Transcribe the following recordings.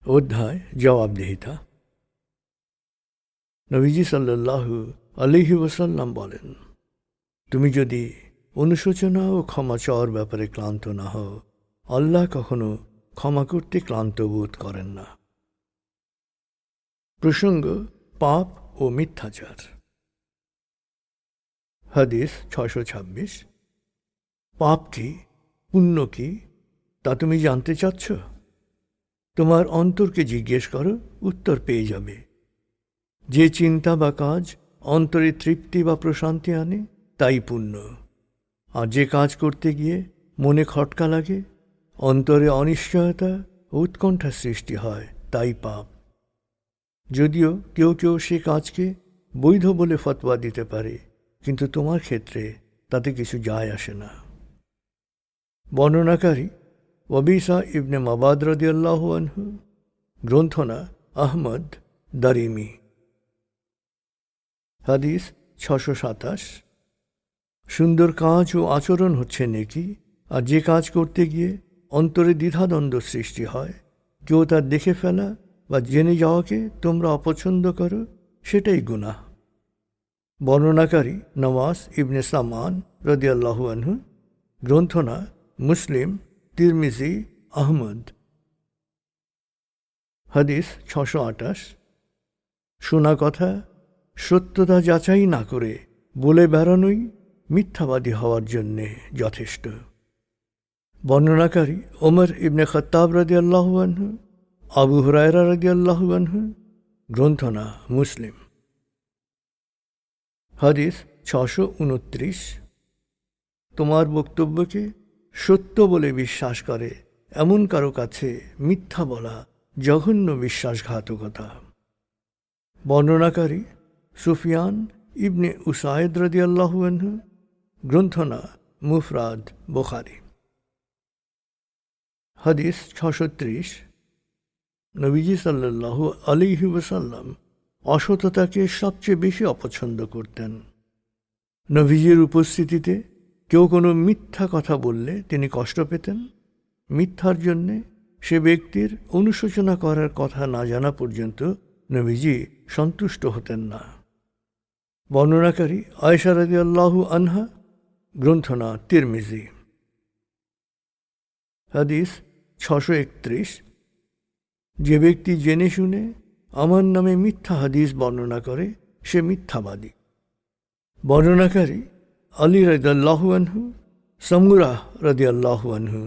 অধ্যায় জবাবদিহিতা। নবীজি সাল্লাল্লাহু আলাইহি ওয়াসাল্লাম বলেন, তুমি যদি অনুশোচনা ও ক্ষমা চাওয়ার ব্যাপারে ক্লান্ত না হও, আল্লাহ কখনো ক্ষমা করতে ক্লান্ত বোধ করেন না। প্রসঙ্গ: পাপ ও মিথ্যাচার। হাদিস 626। পাপ কি, পুণ্য কি, তা তুমি জানতে চাচ্ছ? তোমার অন্তরকে জিজ্ঞেস করো, উত্তর পেয়ে যাবে। যে চিন্তা বা কাজ অন্তরে তৃপ্তি বা প্রশান্তি আনে, তাই পুণ্য। আর যে কাজ করতে গিয়ে মনে খটকা লাগে, অন্তরে অনিশ্চয়তা ও উৎকণ্ঠা সৃষ্টি হয়, তাই পাপ। যদিও কেউ কেউ সে কাজকে বৈধ বলে ফতোয়া দিতে পারে, কিন্তু তোমার ক্ষেত্রে তাতে কিছু যায় আসে না। বর্ণনাকারী ওয়াবিসা ইবনে মাবাদ রাদিয়াল্লাহু আনহু, গ্রন্থনা আহমদ দারিমি। হাদিস 627। সুন্দর কাজ ও আচরণ হচ্ছে নেকি, আর যে কাজ করতে গিয়ে অন্তরে দ্বিধাদ্বন্দ্ব সৃষ্টি হয়, কেউ তার দেখে ফেলা বা জেনে যাওয়াকে তোমরা অপছন্দ করো, সেটাই গুনাহ। বর্ণনাকারী নওয়াস ইবনে সামান রাদিয়াল্লাহু আনহু, গ্রন্থনা মুসলিম, তিরমিজি, আহমদ। হাদিস 628। শোনা কথা সত্যতা যাচাই না করে বলে বেড়ানোই মিথ্যাবাদী হওয়ার জন্যে যথেষ্ট। বর্ণনাকারী ওমর ইবনে খাত্তাব রাদিয়াল্লাহু আনহু, আবু হুরায়রা রাদিয়াল্লাহু আনহু, গ্রন্থনা মুসলিম। হাদিস 629। তোমার বক্তব্যকে সত্য বলে বিশ্বাস করে এমন কারো কাছে মিথ্যা বলা জঘন্য বিশ্বাসঘাতকতা। বর্ণনাকারী সুফিয়ান ইবনে উসায়েদ রাদিয়াল্লাহু আনহু, গ্রন্থনা মুফরাদ বুখারী। হাদিস 630। নবীজি সাল্লাল্লাহু আলাইহি ওয়াসাল্লাম অসততাকে সবচেয়ে বেশি অপছন্দ করতেন। নবীজির উপস্থিতিতে কেউ কোনো মিথ্যা কথা বললে তিনি কষ্ট পেতেন। মিথ্যার জন্যে সে ব্যক্তির অনুশোচনা করার কথা না জানা পর্যন্ত নবীজি সন্তুষ্ট হতেন না। বর্ণনাকারী আয়েশা রাদিয়াল্লাহু আনহা, গ্রন্থনা তিরমিজি। হাদিস 631। যে ব্যক্তি জেনে শুনে আমার নামে মিথ্যা হাদিস বর্ণনা করে, সে মিথ্যাবাদী। বর্ণনাকারী আলী রাদিয়াল্লাহু আনহু, সামুরাহ রাদিয়াল্লাহু আনহু,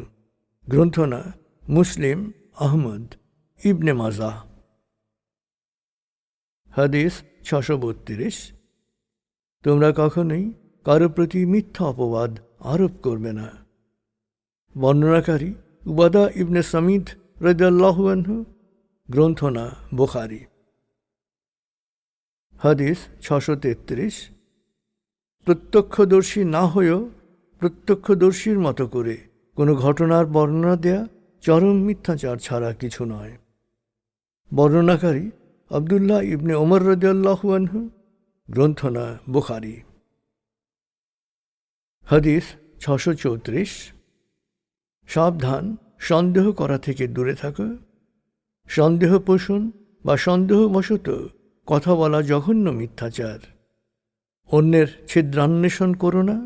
গ্রন্থনা মুসলিম, আহমদ, ইবনে মাজাহ। হাদিস 632। তোমরা কখনোই কারো প্রতি মিথ্যা অপবাদ আরোপ করবে না। বর্ণনাকারী উবাদা ইবনে সামিদ রাদিয়াল্লাহু আনহু, গ্রন্থনা বুখারী। হাদিস 633। প্রত্যক্ষদর্শী না হয়েও প্রত্যক্ষদর্শীর মতো করে কোনো ঘটনার বর্ণনা দেয়া চরম মিথ্যাচার ছাড়া কিছু নয়। বর্ণনাকারী আবদুল্লাহ ইবনে ওমর রাদিয়াল্লাহু আনহু, গ্রন্থনা বুখারী। হাদিস 634। সাবধান, সন্দেহ করা থেকে দূরে থাকো। সন্দেহ পোষণ বা সন্দেহবশত কথা বলা জঘন্য মিথ্যাচার। অন্যের ছিদ্রান্বেষণ করো না।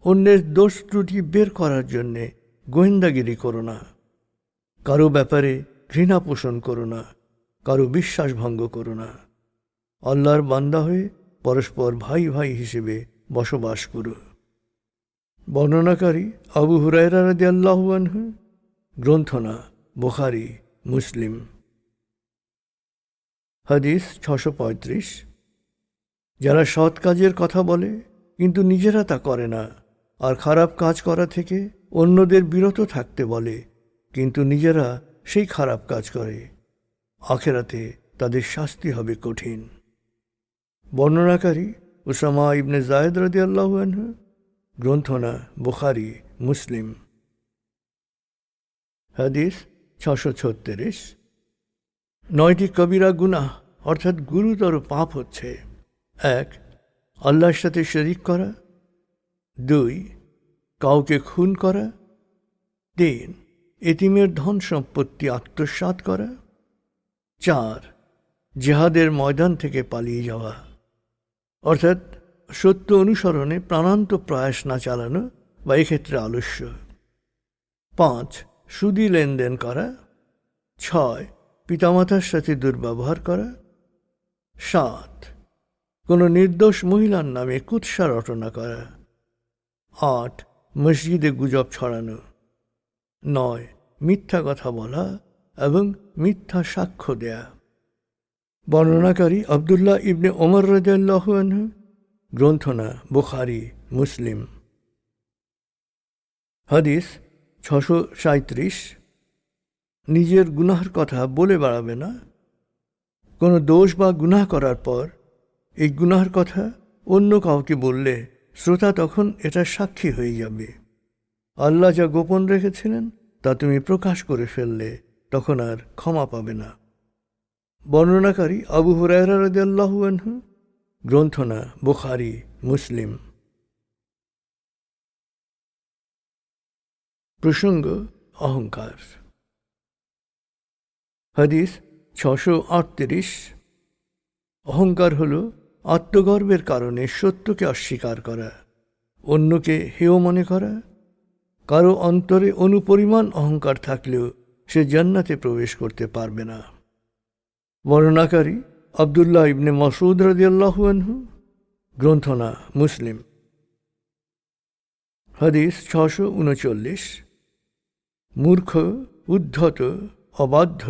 অন্যের দোষ ত্রুটি বের করার জন্যে গোয়েন্দাগিরি করো না। কারো ব্যাপারে ঘৃণা পোষণ করো না। কারো বিশ্বাস ভঙ্গ করো না। আল্লাহর বান্দা হয়ে পরস্পর ভাই ভাই হিসেবে বসবাস করো। বর্ণনাকারী আবু হুরায়রা রাদিয়াল্লাহু আনহু, গ্রন্থনা বুখারী, মুসলিম। হাদিস 635। যারা সৎ কাজের কথা বলে কিন্তু নিজেরা তা করে না, আর খারাপ কাজ করা থেকে অন্যদের বিরত থাকতে বলে কিন্তু নিজেরা সেই খারাপ কাজ করে, আখেরাতে তাদের শাস্তি হবে কঠিন। বর্ণনাকারী উসামা ইবনে যায়েদ রাদিয়াল্লাহু আনহু, গ্রন্থনা বুখারী, মুসলিম। হাদিস 636। 9টি কবিরা গুনাহ অর্থাৎ গুরুতর পাপ হচ্ছে: 1. আল্লাহর সাথে শরীক করা। 2. কাউকে খুন করা। 3. এতিমের ধন সম্পত্তি আত্মসাৎ করা। 4. জেহাদের ময়দান থেকে পালিয়ে যাওয়া, অর্থাৎ সত্য অনুসরণে প্রাণান্ত প্রয়াস না চালানো বা এক্ষেত্রে আলস্য। 5. সুদী লেনদেন করা। 6. পিতামাতার সাথে দুর্ব্যবহার করা। 7. কোনো নির্দোষ মহিলার নামে কুৎসা রটনা করা। 8. মসজিদে গুজব ছড়ানো। 9. মিথ্যা কথা বলা এবং মিথ্যা সাক্ষ্য দেয়া। বর্ণনাকারী আবদুল্লাহ ইবনে ওমর রাদিয়াল্লাহু আনহু, গ্রন্থনা বুখারী, মুসলিম। হাদিস 637। নিজের গুনাহর কথা বলে বাড়াবে না। কোনো দোষ বা গুনাহ করার পর এই গুনাহর কথা অন্য কাউকে বললে শ্রোতা তখন এটা সাক্ষী হয়ে যাবে। আল্লাহ যা গোপন রেখেছিলেন তা তুমি প্রকাশ করে ফেললে তখন আর ক্ষমা পাবে না। বর্ণনাকারী আবু হুরায়রা রাদিয়াল্লাহু আনহু, গ্রন্থনা বুখারী, মুসলিম। প্রসঙ্গ অহংকার। হাদিস 638। অহংকার হল আত্মগর্বের কারণে সত্যকে অস্বীকার করা, অন্যকে হেয় মনে করা। কারো অন্তরে অনুপরিমাণ অহংকার থাকলেও সে জান্নাতে প্রবেশ করতে পারবে না। বর্ণনাকারী আবদুল্লাহ ইবনে মাসউদ রাদিয়াল্লাহু আনহু, গ্রন্থনা মুসলিম। হাদিস 639। মূর্খ, উদ্ধত, অবাধ্য,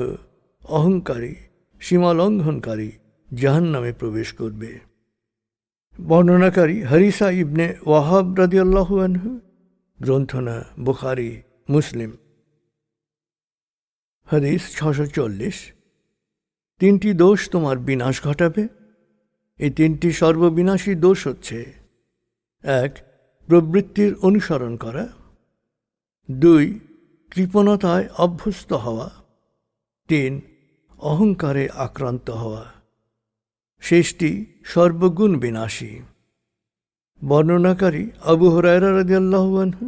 অহংকারী, সীমালঙ্ঘনকারী জাহান্নামে প্রবেশ করবে। বর্ণনাকারী হারিসা ইবনে ওয়াহাব রাদিয়াল্লাহু আনহু, গ্রন্থনা বুখারী, মুসলিম। হাদিস 640। 3টি দোষ তোমার বিনাশ ঘটাবে। এই 3টি সর্ববিনাশী দোষ হচ্ছে: 1. প্রবৃত্তির অনুসরণ করা। 2. কৃপণতায় অভ্যস্ত হওয়া। 3. অহংকারে আক্রান্ত হওয়া। শেষটি সর্বগুণ বিনাশী। বর্ণনাকারী আবু হুরায়রা রাদিয়াল্লাহু আনহু,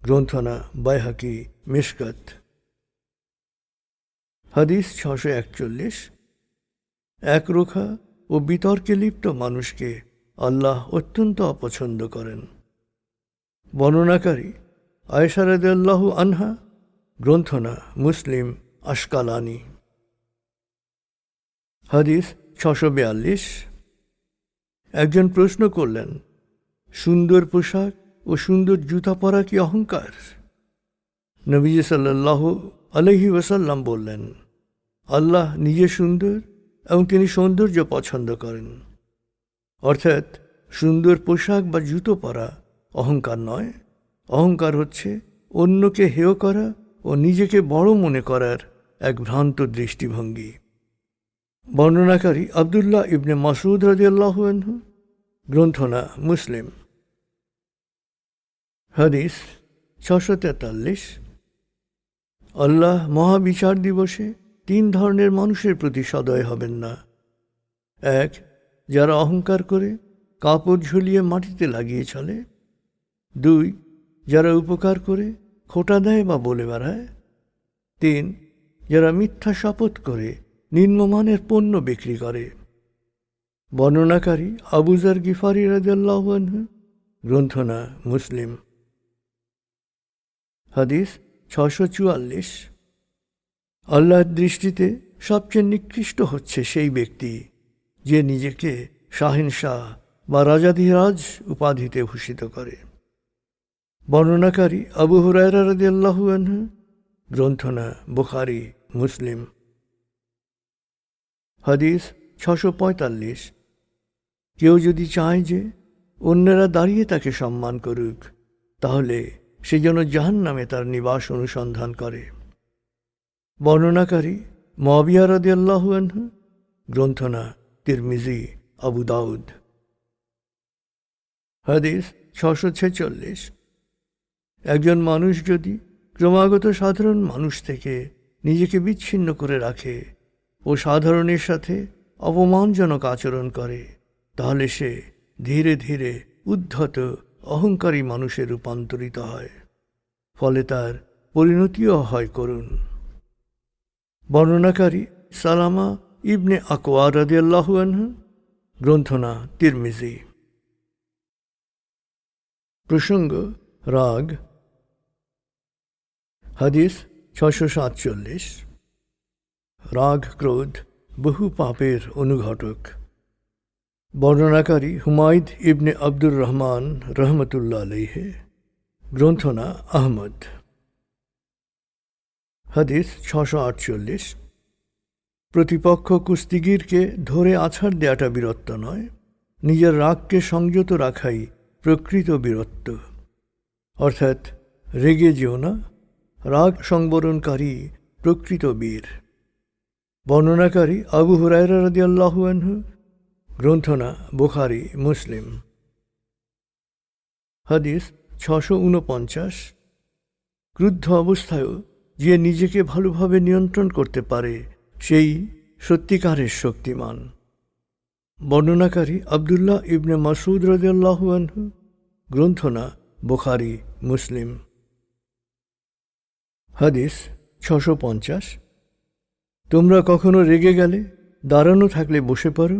গ্রন্থনা বাইহাকী, মিশকাত। হাদিস 641। একরোখা ও বিতর্কে লিপ্ত মানুষকে আল্লাহ অত্যন্ত অপছন্দ করেন। বর্ণনাকারী আয়েশা রাদিয়াল্লাহু আনহা, গ্রন্থনা মুসলিম, আশকালানি। হাদিস 642। একজন প্রশ্ন করলেন, সুন্দর পোশাক ও সুন্দর জুতা পরা কি অহংকার? নবীজি সাল্লাল্লাহু আলাইহি ওয়াসাল্লাম বললেন, আল্লাহ নিজে সুন্দর এবং তিনি সৌন্দর্য পছন্দ করেন। অর্থাৎ সুন্দর পোশাক বা জুতো পরা অহংকার নয়। অহংকার হচ্ছে অন্যকে হেয় করা ও নিজেকে বড় মনে করার এক ভ্রান্ত দৃষ্টিভঙ্গি। বর্ণনাকারী আবদুল্লাহ ইবনে মাসউদ রাদিয়াল্লাহু আনহু, গ্রন্থনা মুসলিম। হাদিস 643। আল্লাহ মহাবিচার দিবসে 3 ধরনের মানুষের প্রতি সদয় হবেন না। 1. যারা অহংকার করে কাপড় ঝুলিয়ে মাটিতে লাগিয়ে চলে। 2. যারা উপকার করে খোঁটা দেয় বা বলে বেড়ায়। 3. যারা মিথ্যা শপথ করে নিম্নমানের পণ্য বিক্রি করে। বর্ণনাকারী আবু যর গিফারি রাদিয়াল্লাহু আনহু, গ্রন্থনা মুসলিম। হাদিস 644। আল্লাহর দৃষ্টিতে সবচেয়ে নিকৃষ্ট হচ্ছে সেই ব্যক্তি যে নিজেকে শাহিনশাহ বা রাজাধিরাজ উপাধিতে ভূষিত করে। বর্ণনাকারী আবু হুরায়রা রাদিয়াল্লাহু আনহু, গ্রন্থনা বুখারী, মুসলিম। হাদিস 645। কেউ যদি চায় যে অন্যেরা দাঁড়িয়ে তাকে সম্মান করুক, তাহলে সে যেন জাহান্নামে তার নিবাস অনুসন্ধান করে। বর্ণনাকারী মুআবিয়া রাদিয়াল্লাহু আনহু, গ্রন্থনা তিরমিজি, আবু দাউদ। হাদিস 646। একজন মানুষ যদি ক্রমাগত সাধারণ মানুষ থেকে নিজেকে বিচ্ছিন্ন করে রাখে ও সাধারণের সাথে অপমানজনক আচরণ করে, তাহলে সে ধীরে ধীরে উদ্ধত অহংকারী মানুষে রূপান্তরিত হয়, ফলে তার পরিণতিও হয় করুণ। বর্ণনাকারী সালামা ইবনে আকওয়া রাদিয়াল্লাহু আনহু, গ্রন্থনা তিরমিজি। প্রসঙ্গ রাগ। হাদিস 647। রাগ ক্রোধ বহু পাপের অনুঘটক। বর্ণনাকারী হুমায়দ ইবনে আব্দুর রহমান রহমতুল্লাহ আলাইহি, গ্রন্থনা আহমদ। হাদিস 648। প্রতিপক্ষ কুস্তিগীরকে ধরে আছাড় দেয়াটা বীরত্ব নয়, নিজের রাগকে সংযত রাখাই প্রকৃত বীরত্ব। অর্থাৎ রেগে যেও না, রাগ সংবরণকারী প্রকৃত বীর। বর্ণনাকারী আবু হুরায়রা রাদিয়াল্লাহু আনহু, গ্রন্থনা বুখারী মুসলিম। হাদিস 649। ক্রুদ্ধ অবস্থায়ও যে নিজেকে ভালোভাবে নিয়ন্ত্রণ করতে পারে সেই সত্যিকারের শক্তিমান। বর্ণনাকারী আবদুল্লাহ ইবনে মাসউদ রাদিয়াল্লাহু আনহু, গ্রন্থনা বুখারী মুসলিম। হাদিস 650। তোমরা কখনো রেগে গেলে দাঁড়ানো থাকলে বসে পড়ো,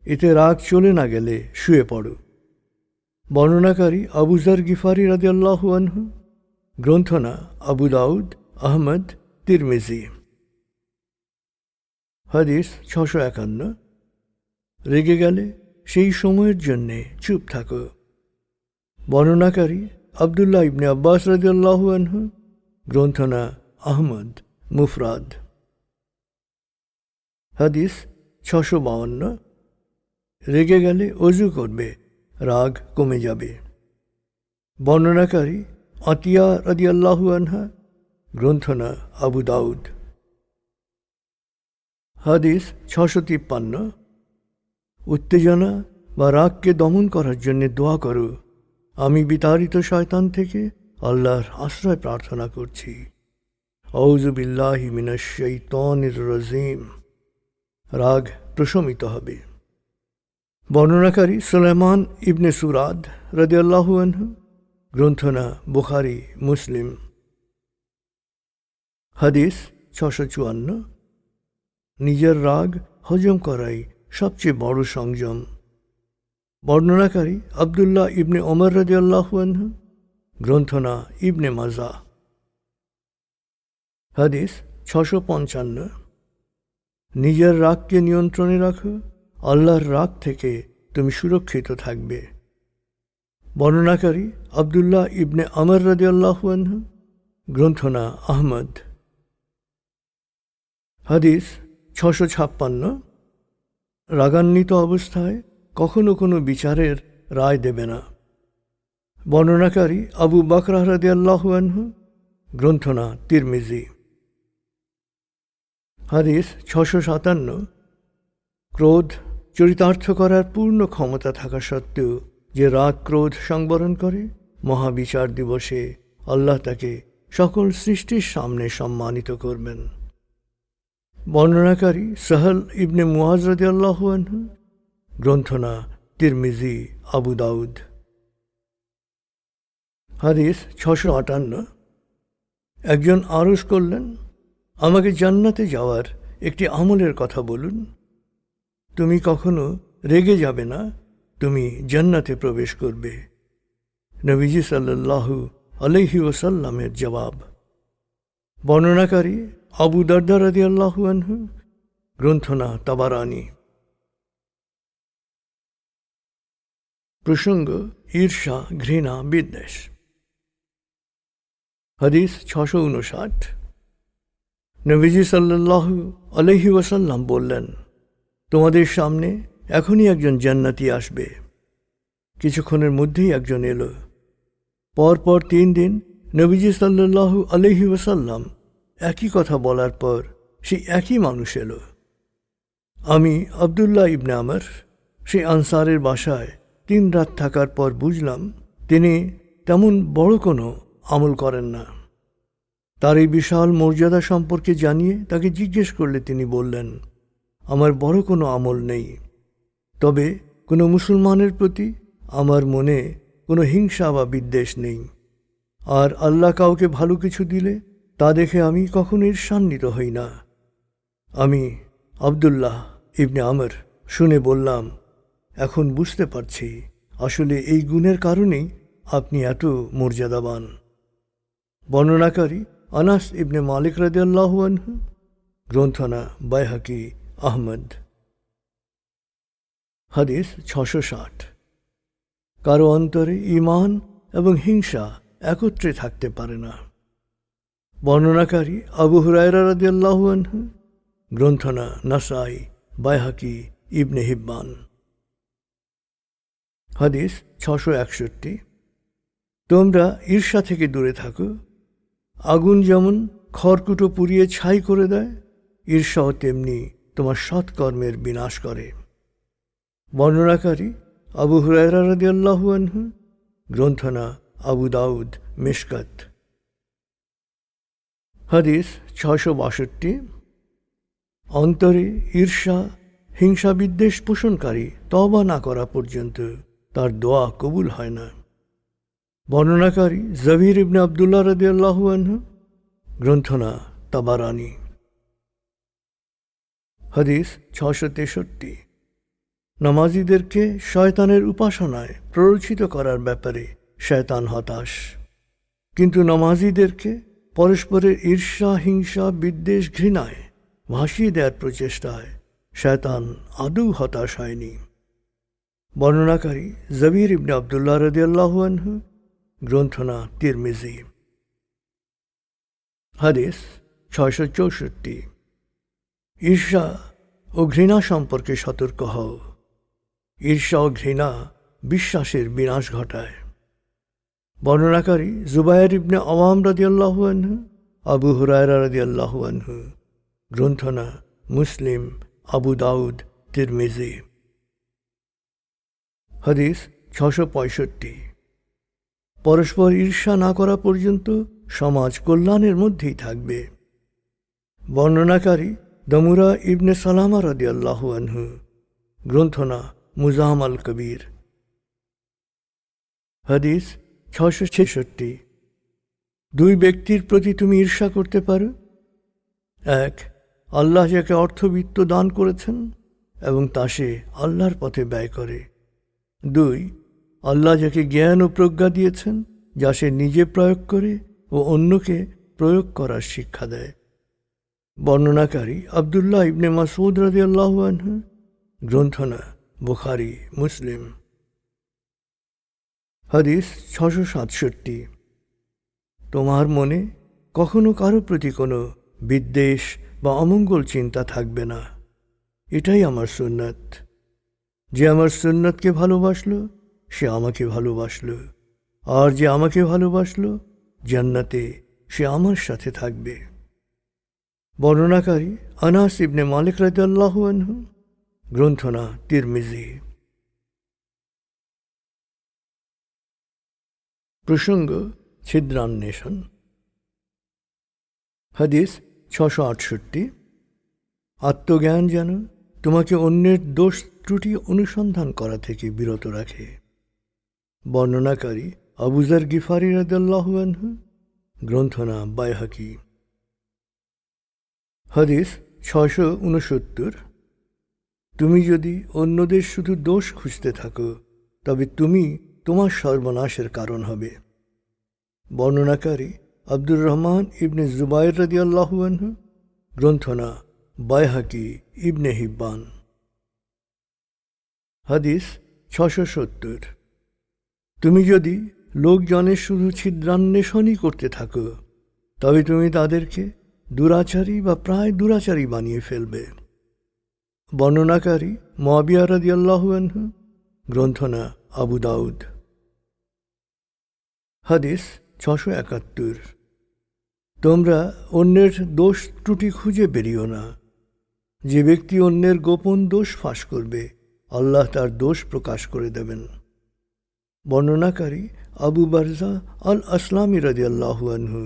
এতে রাগ চলে না গেলে শুয়ে পড়ো। বর্ণনাকারী আবু যার গিফারি রাদিয়াল্লাহু আনহু, গ্রন্থনা আবু দাউদ, আহমদ, তিরমিজি। হাদিস 651। রেগে গেলে সেই সময়ের জন্যে চুপ থাকো। বর্ণনাকারী আবদুল্লাহ ইবনে আব্বাস রাদিয়াল্লাহু আনহু, গ্রন্থনা আহমদ মুফরাদ। হাদিস 652। রেগে গেলে অজু করবে, রাগ কমে যাবে। বর্ণনাকারী আতিয়া রাদিয়াল্লাহু আনহা, গ্রন্থনা আবু দাউদ। হাদিস 653। উত্তেজনা বা রাগকে দমন করার জন্য দোয়া করো, আমি বিতাড়িত শয়তান থেকে আল্লাহর আশ্রয় প্রার্থনা করছি। আউযু বিল্লাহি মিনাশ শাইতানির রাজিম। রাগ প্রশমিত হবে। বর্ণনাকারী সুলাইমান ইবনে সুরাদ রাদিয়াল্লাহু আনহু, গ্রন্থনা বুখারী মুসলিম। হাদিস 654। নিজের রাগ হজম করাই সবচেয়ে বড় সংযম। বর্ণনাকারী আবদুল্লাহ ইবনে ওমর রাদিয়াল্লাহু আনহু, গ্রন্থনা ইবনে মাজা। হাদিস 655। নিজের রাগকে নিয়ন্ত্রণে রাখো, আল্লাহর রাগ থেকে তুমি সুরক্ষিত থাকবে। বর্ণনাকারী আবদুল্লাহ ইবনে আমর রাদিয়াল্লাহু আনহু, গ্রন্থনা আহমদ। হাদিস 656। রাগান্বিত অবস্থায় কখনো কোনো বিচারের রায় দেবে না। বর্ণনাকারী আবু বকর রাদিয়াল্লাহু আনহু, গ্রন্থনা তিরমিজি। হাদিস 657। ক্রোধ চরিতার্থ করার পূর্ণ ক্ষমতা থাকা সত্ত্বেও যে রাগ ক্রোধ সংবরণ করে, মহাবিচার দিবসে আল্লাহ তাকে সকল সৃষ্টির সামনে সম্মানিত করবেন। বর্ণনাকারী সাহল ইবনে মুআজ রাদিয়াল্লাহু আনহু, গ্রন্থনা তিরমিজি, আবু দাউদ। হাদিস 658। একজন আরজ করলেন, আমাকে জান্নাতে যাওয়ার একটি আমলের কথা বলুন। তুমি কখনো রেগে যাবে না, তুমি জান্নাতে প্রবেশ করবে। নবীজি সাল্লাল্লাহু আলাইহি ওয়াসাল্লামের জবাব। বর্ণনাকারী আবু দারদা রাদিয়াল্লাহু আনহু, গ্রন্থনা তাবারানী। প্রসঙ্গ ঈর্ষা, ঘৃণা, বিদ্বেষ। হাদিস 659। নবীজি সাল্লাল্লাহু আলাইহি ওয়াসাল্লাম বললেন, তোমাদের সামনে এখনই একজন জান্নাতি আসবে। কিছুক্ষণের মধ্যেই একজন এলো। পরপর 3 দিন নবীজি সাল্লাল্লাহু আলাইহি ওয়াসাল্লাম একই কথা বলার পর সেই একই মানুষ এলো। আমি আবদুল্লাহ ইবনে আমর, সেই আনসারের বাসায় 3 রাত থাকার পর বুঝলাম তিনি তেমন বড় কোনো আমল করেন না। তার এই বিশাল মর্যাদা সম্পর্কে জানিয়ে তাকে জিজ্ঞেস করলে তিনি বললেন, আমার বড় কোনো আমল নেই, তবে কোনো মুসলমানের প্রতি আমার মনে কোনো হিংসা বা বিদ্বেষ নেই। আর আল্লাহ কাউকে ভালো কিছু দিলে তা দেখে আমি কখনো ঈর্ষান্বিত হই না। আমি আবদুল্লাহ ইবনে আমর শুনে বললাম, এখন বুঝতে পারছি আসলে এই গুণের কারণেই আপনি এত মর্যাদাবান। বর্ণনাকারী আনাস ইবনে মালিক রাদিয়াল্লাহু আনহু, গ্রন্থনা বাইহাকি, আহমদ। হাদিস 660। কারো অন্তরে ঈমান এবং হিংসা একত্রে থাকতে পারে না। বর্ণনাকারী আবু হুরায়রা রাদিয়াল্লাহু আনহু, গ্রন্থনা নাসাই, বাইহাকি, ইবনে হিব্বান। হাদিস 661। তোমরা ঈর্ষা থেকে দূরে থাকো। আগুন যেমন খড়কুটো পুড়িয়ে ছাই করে দেয়, ঈর্ষাও তেমনি তোমার সৎকর্মের বিনাশ করে। বর্ণনাকারী আবু হুরায়রা রাদিয়াল্লাহু আনহু, গ্রন্থনা আবু দাউদ, মিশকাত। হাদিস 662। অন্তরে ঈর্ষা, হিংসা, বিদ্বেষ পোষণকারী তওবা না করা পর্যন্ত তার দোয়া কবুল হয় না। বর্ণনাকারী জবির ইবনে আবদুল্লাহ রাদিয়াল্লাহু আনহু, গ্রন্থনা তাবারানি। হাদিস 663। নামাজীদেরকে শয়তানের উপাসনায় প্ররোচিত করার ব্যাপারে শয়তান হতাশ, কিন্তু নামাজীদেরকে পরস্পরের ঈর্ষা, হিংসা, বিদ্বেষ, ঘৃণায় ভাসিয়ে দেওয়ার প্রচেষ্টায় শয়তান আদৌ হতাশ হয়নি। বর্ণনাকারী জবির ইবনে আবদুল্লাহ রাদিয়াল্লাহু আনহু, গ্রন্থনা তিরমিজি। হাদিস 664। ঈর্ষা ও ঘৃণা সম্পর্কে সতর্ক হও। ঈর্ষা ও ঘৃণা বিশ্বাসের বিনাশ ঘটায়। বর্ণনাকারী জুবায়ের ইবনে আওয়াম রাদিয়াল্লাহু আনহু, আবু হুরায়রা রাদিয়াল্লাহু আনহু, গ্রন্থনা মুসলিম, আবু দাউদ, তিরমিজি। হাদিস 665। পরস্পর ঈর্ষা না করা পর্যন্ত সমাজ কল্যাণের মধ্যেই থাকবে। বর্ণনাকারী দমুরা ইবনে সালামা রাদিয়াল্লাহু আনহু, গ্রন্থনা মুজাম আল কবির। হাদিস 666। দুই ব্যক্তির প্রতি তুমি ঈর্ষা করতে পারো। এক, আল্লাহ যাকে অর্থবিত্ত দান করেছেন এবং তা সে আল্লাহর পথে ব্যয় করে। দুই, আল্লাহ যাকে জ্ঞান ও প্রজ্ঞা দিয়েছেন যা সে নিজে প্রয়োগ করে ও অন্যকে প্রয়োগ করার শিক্ষা দেয়। বর্ণনাকারী আবদুল্লাহ ইবনে মাসউদ রাদিয়াল্লাহু আনহু, গ্রন্থনা বুখারী, মুসলিম। হাদিস 667। তোমার মনে কখনো কারো প্রতি কোনো বিদ্বেষ বা অমঙ্গল চিন্তা থাকবে না। এটাই আমার সুন্নাত। যে আমার সুন্নাতকে ভালোবাসলো সে আমাকে ভালোবাসলো, আর যে আমাকে ভালোবাসলো জান্নাতে সে আমার সাথে থাকবে। বর্ণনাকারী আনাস ইবনে মালিক রাদিয়াল্লাহু আনহু, গ্রন্থনা তিরমিজি। প্রসঙ্গ ছিদ্রান্বেষণ। হাদিস 668। আত্মজ্ঞান যেন তোমাকে অন্যের দোষ ত্রুটি অনুসন্ধান করা থেকে বিরত রাখে। বর্ণনাকারী আবু যর গিফারি রাদিয়াল্লাহু আনহু, গ্রন্থনা বাইহাকি। হাদিস 669। তুমি যদি অন্যদের শুধু দোষ খুঁজতে থাকো তবে তুমি তোমার সর্বনাশের কারণ হবে। বর্ণনাকারী আব্দুর রহমান ইবনে জুবায়ের রাদিয়াল্লাহু আনহু, গ্রন্থনা বাইহাকি, ইবনে হিব্বান। হাদিস 670। তুমি যদি লোকজনের শুধু ছিদ্রান্বেষণই করতে থাকো তবে তুমি তাদেরকে দুরাচারী বা প্রায় দুরাচারী বানিয়ে ফেলবে। বর্ণনাকারী মুআবিয়া রাদিয়াল্লাহু আনহু, গ্রন্থনা আবু দাউদ। হাদিস 671। তোমরা অন্যের দোষ ত্রুটি খুঁজে বেরিও না। যে ব্যক্তি অন্যের গোপন দোষ ফাঁস করবে আল্লাহ তার দোষ প্রকাশ করে দেবেন। বর্ণনাকারী আবু বারজা আল আসলামি রাদিয়াল্লাহু আনহু,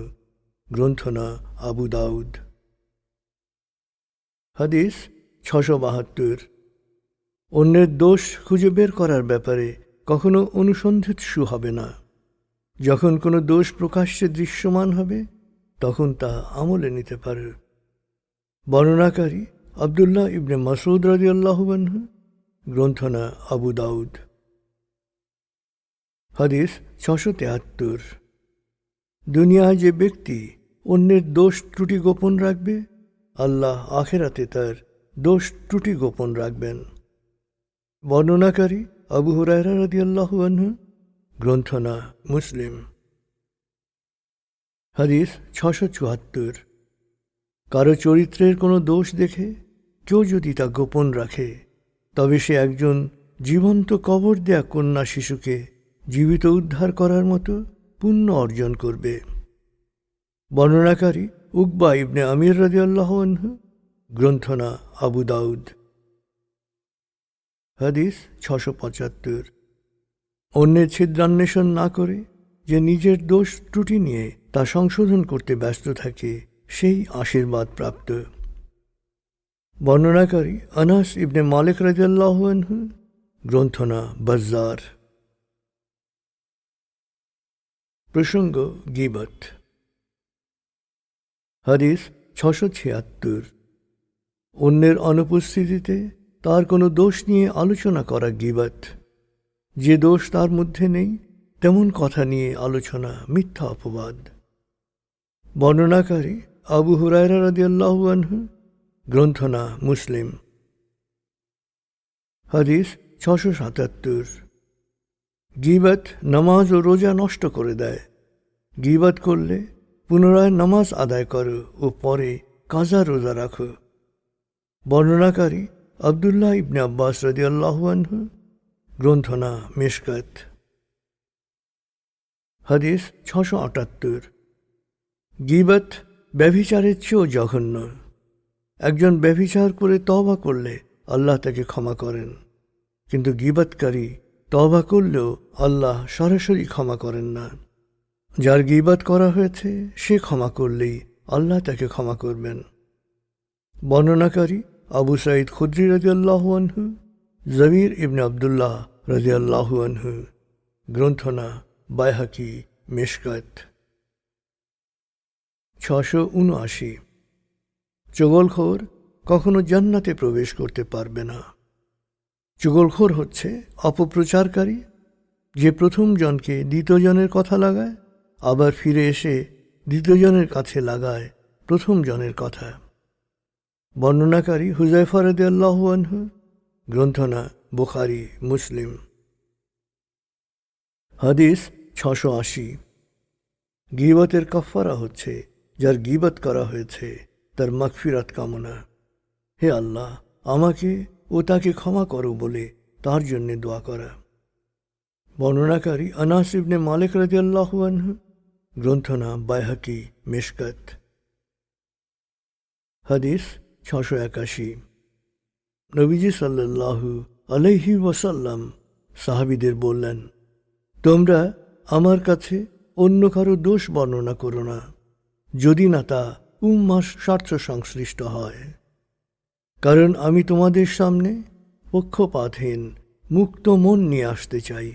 গ্রন্থনা আবু দাউদ। হাদিস 672। অন্যের দোষ খুঁজে বের করার ব্যাপারে কখনো অনুসন্ধিৎসু হবে না। যখন কোনো দোষ প্রকাশ্যে দৃশ্যমান হবে তখন তা আমলে নিতে পারে। বর্ণনাকারী আবদুল্লাহ ইবনে মাসউদ রাদিয়াল্লাহু আনহু, গ্রন্থনা আবু দাউদ। হাদিস 673। দুনিয়ায় যে ব্যক্তি অন্যের দোষ ত্রুটি গোপন রাখবে, আল্লাহ আখেরাতে তার দোষ ত্রুটি গোপন রাখবেন। বর্ণনাকারী আবু হুরায়রা রাদিয়াল্লাহু আনহু, গ্রন্থনা মুসলিম। হাদিস 674। কারো চরিত্রের কোনো দোষ দেখে কেউ যদি তা গোপন রাখে, তবে সে একজন জীবন্ত কবর দেয়া কন্যা শিশুকে জীবিত উদ্ধার করার মতো পুণ্য অর্জন করবে। বর্ণনাকারী উকবা ইবনে আমির রাদিয়াল্লাহু আনহু, গ্রন্থনা আবু দাউদ। হাদিস 675। অন্যের ছিদ্রান্বেষণ না করে যে নিজের দোষ ত্রুটি নিয়ে তা সংশোধন করতে ব্যস্ত থাকে, সেই আশীর্বাদ প্রাপ্ত। বর্ণনাকারী আনাস ইবনে মালিক রাদিয়াল্লাহু আনহু, গ্রন্থনা বাজ্জার। প্রসঙ্গ গীবত। হাদিস 676। অন্যের অনুপস্থিতিতে তার কোনো দোষ নিয়ে আলোচনা করা গীবত। যে দোষ তার মধ্যে নেই তেমন কথা নিয়ে আলোচনা মিথ্যা অপবাদ। বর্ণনাকারী আবু হুরায়রা রাদিয়াল্লাহু আনহু, গ্রন্থনা মুসলিম। হাদিস 677। গীবত নামাজ ও রোজা নষ্ট করে দেয়। গীবত করলে পুনরায় নামাজ আদায় করো ও পরে কাজা রোজা রাখো। বর্ণনাকারী আবদুল্লাহ ইবনে আব্বাস রাদিয়াল্লাহু আনহু, গ্রন্থনা মিশকাত। হাদিস 678। গীবত ব্যভিচারের চেয়েও জঘন্য। একজন ব্যভিচার করে তওবা করলে আল্লাহ তাকে ক্ষমা করেন, কিন্তু গীবতকারী তওবা করলেও আল্লাহ সরাসরি ক্ষমা করেন না। যার গীবত করা হয়েছে সে ক্ষমা করলেই আল্লাহ তাকে ক্ষমা করবেন। বর্ণনাকারী আবু সাঈদ খুদরি রাদিয়াল্লাহু আনহু, জবির ইবনে আবদুল্লাহ রাদিয়াল্লাহু আনহু, গ্রন্থনা বাইহাকি মিশকাত। 679। চুগলখোর কখনো জান্নাতে প্রবেশ করতে পারবে না। চুগলখোর হচ্ছে অপপ্রচারকারী, যে প্রথম জনকে দ্বিতীয় জনের কথা লাগায়, আবার ফিরে এসে দ্বিতীয় জনের কাছে লাগায় প্রথম জনের কথা। বর্ণনাকারী হুযায়ফা রাদিয়াল্লাহু আনহু, গ্রন্থনা বুখারী মুসলিম। হাদিস 680। গীবতের কাফফারা হচ্ছে যার গীবত করা হয়েছে তার মাগফিরাত কামনা। হে আল্লাহ, আমাকে ও তাকে ক্ষমা করো বলে তার জন্য দোয়া করা। বর্ণনাকারী আনাস ইবনে মালিক রাদিয়াল্লাহু আনহু, গ্রন্থনা বাইহাকি মিশকাত। হাদিস 681। নবীজি সাল্লাল্লাহু আলাইহি ওয়াসাল্লাম সাহাবীদের বললেন, তোমরা আমার কাছে অন্য কারো দোষ বর্ণনা করো না, যদি না তা উম্মার স্বার্থ সংশ্লিষ্ট হয়, কারণ আমি তোমাদের সামনে পক্ষপাতহীন মুক্ত মন নিয়ে আসতে চাই।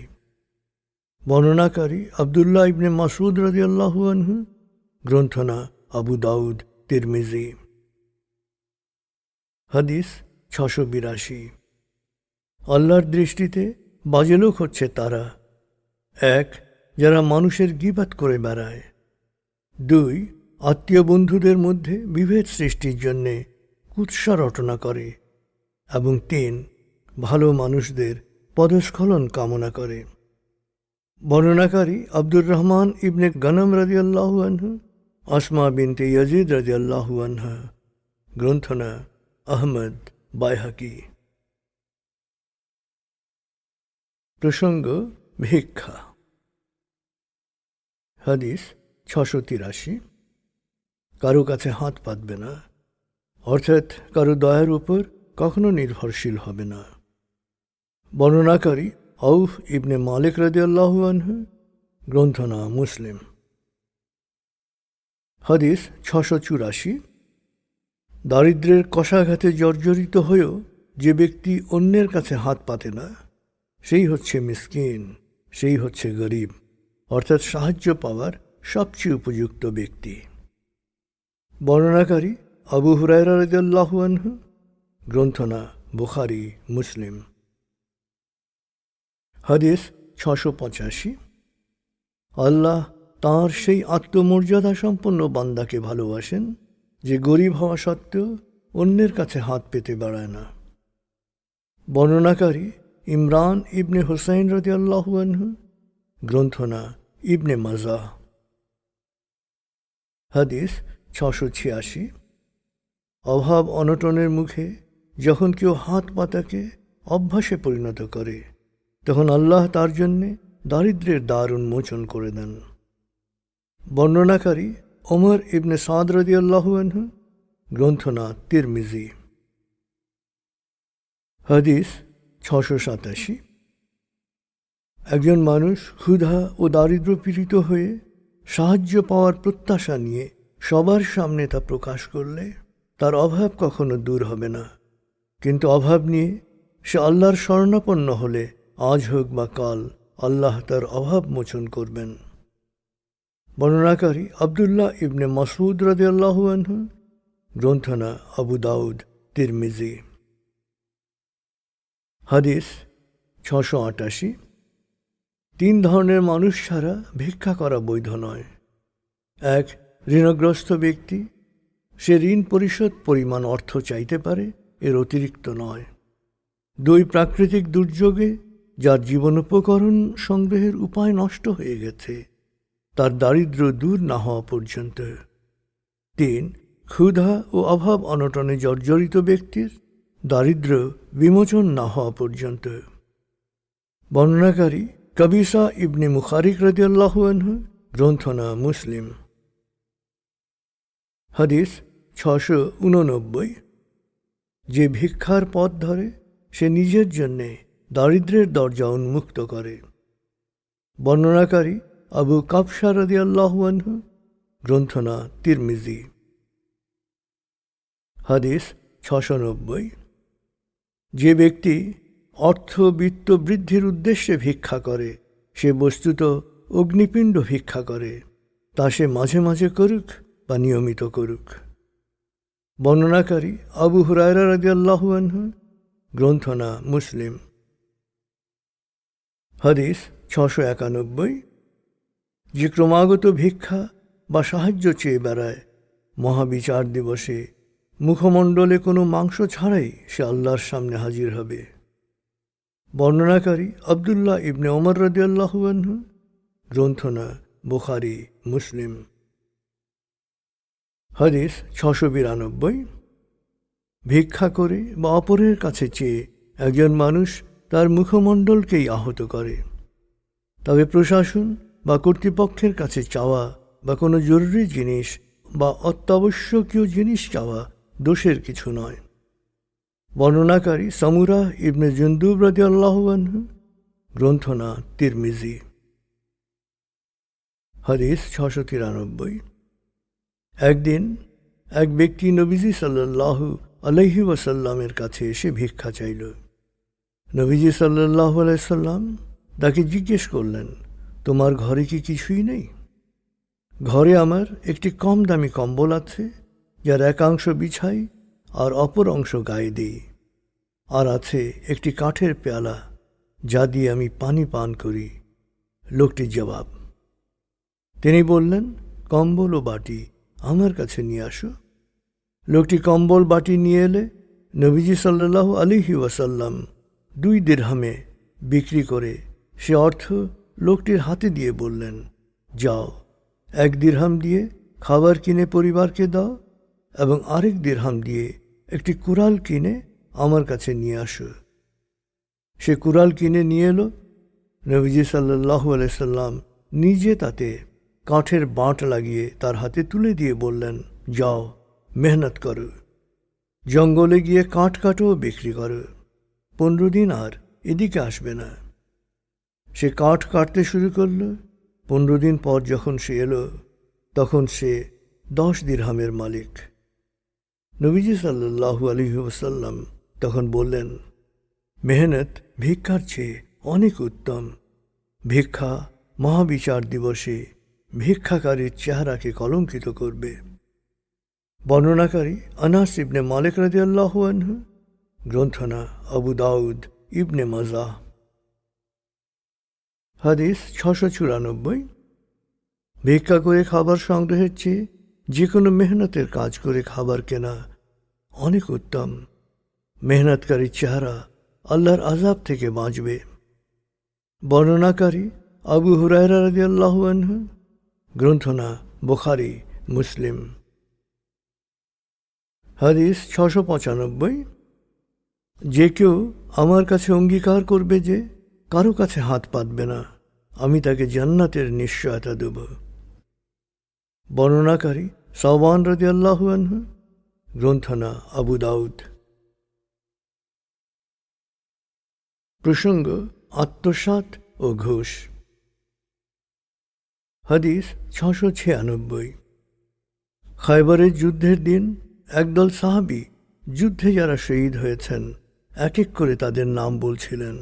বর্ণনাকারী আবদুল্লাহ ইবনে মাসউদ রাদিয়াল্লাহু আনহু, গ্রন্থনা আবু দাউদ তিরমিজি। হাদিস 682। আল্লাহর দৃষ্টিতে বাজে লোক হচ্ছে তারা: 1. যারা মানুষের গীবত করে বেড়ায়, 2. আত্মীয় বন্ধুদের মধ্যে বিভেদ সৃষ্টির জন্যে কুৎসা রটনা করে, এবং 3. ভালো মানুষদের পদস্খলন কামনা করে। বর্ণনাকারী আব্দুর রহমান ইবনে গনম রাদিয়াল্লাহু আনহু, আসমা বিনতে ইয়াজিদ রাদিয়াল্লাহু আনহা, গ্রন্থনা আহমদ বাইহাকি। প্রসঙ্গ ভিক্ষা। হাদিস 683। কারো কাছে হাত পাতবে না, অর্থাৎ কারো দয়ার উপর কখনো নির্ভরশীল হবে না। বর্ণনাকারী আউফ ইবনে মালিক রাদিয়াল্লাহু আনহু, গ্রন্থনা মুসলিম। হাদিস 684। দারিদ্র্যের কষাঘাতে জর্জরিত হয়েও যে ব্যক্তি অন্যের কাছে হাত পাতে না, সেই হচ্ছে মিসকিন, সেই হচ্ছে গরিব, অর্থাৎ সাহায্য পাওয়ার সবচেয়ে উপযুক্ত ব্যক্তি। বর্ণনাকারী আবু হুরায়রা রাদিয়াল্লাহু আনহু, গ্রন্থনা বুখারী, মুসলিম। হাদিস 685। আল্লাহ তাঁর সেই আত্মমর্যাদা সম্পন্ন বান্দাকে ভালোবাসেন যে গরিব হওয়া সত্ত্বেও অন্যের কাছে হাত পেতে বাড়ায় না। বর্ণনাকারী ইমরান ইবনে হুসাইন রাদিয়াল্লাহু আনহু, গ্রন্থনা ইবনে মাজাহ। হাদিস 686। অভাব অনটনের মুখে যখন কেউ হাত পাতাকে অভ্যাসে পরিণত করে, তখন আল্লাহ তার জন্যে দারিদ্র্যের দ্বার উন্মোচন করে দেন। বর্ণনাকারী ওমর ইবনে সাদ রাদিয়াল্লাহু আনহু, গ্রন্থনা তিরমিজি। হাদিস 687। একজন মানুষ ক্ষুধা ও দারিদ্র্য পীড়িত হয়ে সাহায্য পাওয়ার প্রত্যাশা নিয়ে সবার সামনে তা প্রকাশ করলে তার অভাব কখনো দূর হবে না, কিন্তু অভাব নিয়ে সে আল্লাহর শরণাপন্ন হলে আজ হোক বা কাল আল্লাহ তার অভাব মোচন করবেন। বর্ণনাকারী আবদুল্লাহ ইবনে মাসউদ রাদিয়াল্লাহু আনহু, গ্রন্থনা আবু দাউদ, তিরমিজি। হাদিস 688। 3 ধরনের মানুষ ছাড়া ভিক্ষা করা বৈধ নয়। 1, ঋণগ্রস্ত ব্যক্তি, সে ঋণ পরিশোধ পরিমাণ অর্থ চাইতে পারে, এর অতিরিক্ত নয়। 2, প্রাকৃতিক দুর্যোগে যার জীবনোপকরণ সংগ্রহের উপায় নষ্ট হয়ে গেছে, তার দারিদ্র্য দূর না হওয়া পর্যন্ত। 3, ক্ষুধা ও অভাব অনটনে জর্জরিত ব্যক্তির দারিদ্র্য বিমোচন না হওয়া পর্যন্ত। বর্ণনাকারী কবিসা ইবনে মুখারিক রাদিয়াল্লাহু আনহু, গ্রন্থনা মুসলিম। হাদিস 689। যে ভিক্ষার পথ ধরে সে নিজের জন্যে দারিদ্র্যের দরজা উন্মুক্ত করে। বর্ণনাকারী আবু কাবসা রাদিয়াল্লাহু আনহু, গ্রন্থনা তিরমিজি। হাদিস 690। যে ব্যক্তি অর্থ বিত্ত বৃদ্ধির উদ্দেশ্যে ভিক্ষা করে সে বস্তুত অগ্নিপিণ্ড ভিক্ষা করে, তা সে মাঝে মাঝে করুক বা নিয়মিত করুক। বর্ণনাকারী আবু হুরায়রা রাদিয়াল্লাহু আনহু, গ্রন্থনা মুসলিম। হাদিস 691। যে ক্রমাগত ভিক্ষা বা সাহায্য চেয়ে বেড়ায়, মহাবিচার দিবসে মুখমণ্ডলে কোনো মাংস ছাড়াই সে আল্লাহর সামনে হাজির হবে। বর্ণনাকারী আবদুল্লাহ ইবনে ওমর রাদিয়াল্লাহু আনহু, গ্রন্থনা বুখারী, মুসলিম। হাদিস 692। ভিক্ষা করে বা অপরের কাছে চেয়ে একজন মানুষ তার মুখমণ্ডলকেই আহত করে। তবে প্রশাসন বা কর্তৃপক্ষের কাছে চাওয়া বা কোনো জরুরি জিনিস বা অত্যাবশ্যকীয় জিনিস চাওয়া দোষের কিছু নয়। বর্ণনাকারী সামুরা ইবনে জুনদুব রাদিয়াল্লাহু আনহু, গ্রন্থনা তিরমিজি। হাদিস 693। একদিন এক ব্যক্তি নবীজি সাল্লাল্লাহু আলাইহি ওয়াসাল্লামের কাছে এসে ভিক্ষা চাইল। নবীজি সাল্লাল্লাহু আলাইহি সাল্লাম তাকে জিজ্ঞেস করলেন, তোমার ঘরে কি কিছুই নেই? ঘরে আমার একটি কম দামি কম্বল আছে, যার একাংশ বিছাই আর অপর অংশ গায়ে দিই, আর আছে একটি কাঠের পেয়ালা যা দিয়ে আমি পানি পান করি। লোকটির জবাব। তিনি বললেন, কম্বল ও বাটি আমার কাছে নিয়ে আসো। লোকটি কম্বল বাটি নিয়ে এলে নবীজি সাল্লাল্লাহু আলাইহি ওয়াসাল্লাম 2 দিরহামে বিক্রি করে সে অর্থ লোকটির হাতে দিয়ে বললেন, যাও 1 দিরহাম দিয়ে খাবার কিনে পরিবারকে দাও এবং আরেক দিরহাম দিয়ে একটি কুড়াল কিনে আমার কাছে নিয়ে আসো। সে কুড়াল কিনে নিয়ে এলো। নবীজি সাল্লাল্লাহু আলাইহি সাল্লাম নিজে তাতে কাঠের বাঁট লাগিয়ে তার হাতে তুলে দিয়ে বললেন, যাও মেহনত করো, জঙ্গলে গিয়ে কাঠ কাটো ও বিক্রি করো, 15 দিন আর এদিকে আসবে না। সে কাঠ কাটতে শুরু করল। 15 দিন পর যখন সে এলো তখন সে 10 দিরহামের মালিক। নবীজি সাল্লাল্লাহু আলাইহি ওয়াসাল্লাম তখন বললেন, মেহনত ভিক্ষার চেয়ে অনেক উত্তম। ভিক্ষা মহাবিচার দিবসে ভিক্ষাকারীর চেহারাকে কলঙ্কিত করবে। বর্ণনাকারী আনাস ইবনে মালিক রাদিয়াল্লাহু আনহু, গ্রন্থনা আবু দাউদ ইবনে মাজাহ। হাদিস 694। ভিক্ষা করে খাবার সংগ্রহের চেয়ে যে কোনো মেহনতের কাজ করে খাবার কেনা অনেক উত্তম। মেহনতকারীর চেহারা আল্লাহর আযাব থেকে বাঁচবে। বর্ণনাকারী আবু হুরায়রা রাদিয়াল্লাহু আনহু। গ্রন্থনা বুখারী মুসলিম। হাদিস 695। যে কেউ আমার কাছে অঙ্গীকার করবে যে কারো কাছে হাত পাতবে না, আমি তাকে জান্নাতের নিশ্চয়তা দেব। বর্ণনাকারী সাওবান রাদিয়াল্লাহু আনহু। গ্রন্থনা আবু দাউদ। প্রসঙ্গ আত্মসাৎ ও ঘুষ। হাদিস 696। খায়বরের যুদ্ধের দিন একদল সাহাবী যুদ্ধে যারা শহীদ হয়েছেন এক এক করে তাদের নাম বলছিলেন।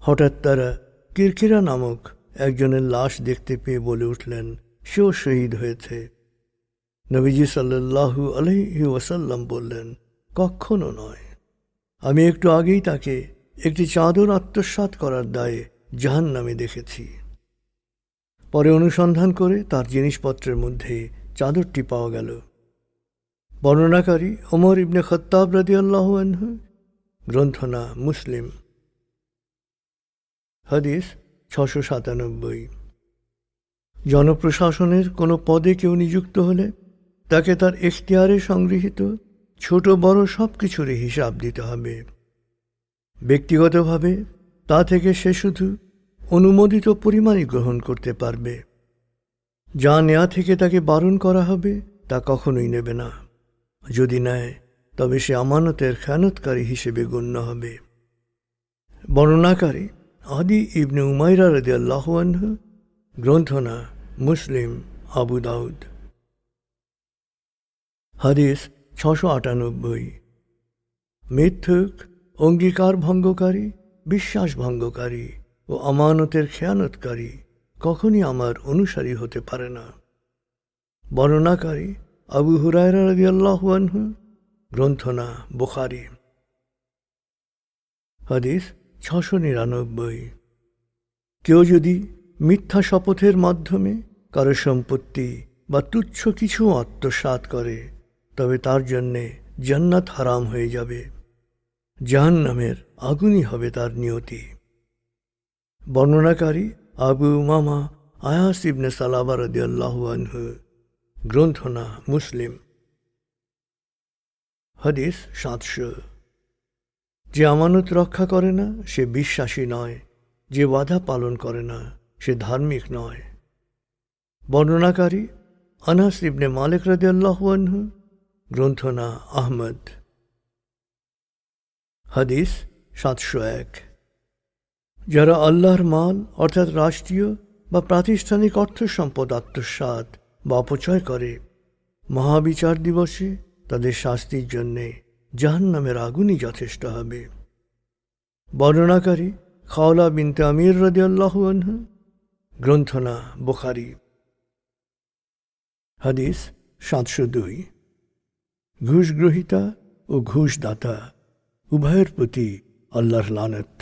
হঠাৎ তারা কিরকিরা নামক একজনের লাশ দেখতে পেয়ে বলে উঠলেন, সেও শহীদ হয়েছে। নবীজি সাল্লাল্লাহু আলাইহি ওয়াসাল্লাম বললেন, কখনো নয়। আমি একটু আগেই তাকে একটি চাদর আত্মসাৎ করার দায়ে জাহান্নামে দেখেছি। পরে অনুসন্ধান করে তার জিনিসপত্রের মধ্যে চাদরটি পাওয়া গেল। বর্ণনাকারী ওমর ইবনে খাত্তাব রাদিয়াল্লাহু আনহু। গ্রন্থনা মুসলিম। হাদিস 697। জনপ্রশাসনের কোনো পদে কেউ নিযুক্ত হলে তাকে তার এখতিয়ারে সংগৃহীত ছোট বড় সব কিছুরই হিসাব দিতে হবে। ব্যক্তিগতভাবে তা থেকে সে শুধু অনুমোদিত পরিমাণই গ্রহণ করতে পারবে। যা নেয়া থেকে তাকে বারণ করা হবে তা কখনোই নেবে না। যদি নেয় তবে সে আমানতের খেয়ানতকারী হিসেবে গণ্য হবে। বর্ণনাকারী আদি ইবনে উমাইরা রাদিয়াল্লাহু আনহু। গ্রন্থনা মুসলিম আবু দাউদ। হাদিস 698। মিথ্যুক, অঙ্গীকার ভঙ্গকারী, বিশ্বাস ভঙ্গকারী ও আমানতের খেয়ানতকারী কখনই আমার অনুসারী হতে পারে না। বর্ণনাকারী আবু হুরায়রা রাদিয়াল্লাহু আনহু। গ্রন্থনা বুখারী। হাদিস 699। কেউ যদি মিথ্যা শপথের মাধ্যমে কারো সম্পত্তি বা তুচ্ছ কিছু আত্মসাৎ করে তবে তার জন্যে জান্নাত হারাম হয়ে যাবে, জাহান্নামের আগুনই হবে তার নিয়তি। বর্ণনাকারী আবু উমামা আয়াস ইবনে সালাবা রাদিয়াল্লাহু আনহু। গ্রন্থনা মুসলিম। হাদিস 700। যে আমানত রক্ষা করে না সে বিশ্বাসী নয়, যে ওয়াদা পালন করে না সে ধার্মিক নয়। বর্ণনাকারী আনাস ইবনে মালিক রাদিয়াল্লাহু আনহু। গ্রন্থনা আহমদ। হাদিস 701। যারা আল্লাহর মাল অর্থাৎ রাষ্ট্রীয় বা প্রাতিষ্ঠানিক অর্থ সম্পদ আত্মসাৎ বা অপচয় করে, মহাবিচার দিবসে তাদের শাস্তির জন্যে জাহান্নামের আগুনই যথেষ্ট হবে। বর্ণনাকারী খাওলা বিনতে আমির রাদিয়াল্লাহু আনহু। গ্রন্থনা বুখারী। হাদিস 702। ঘুষ গ্রহীতা ও ঘুষদাতা উভয়ের প্রতি আল্লাহর লানত।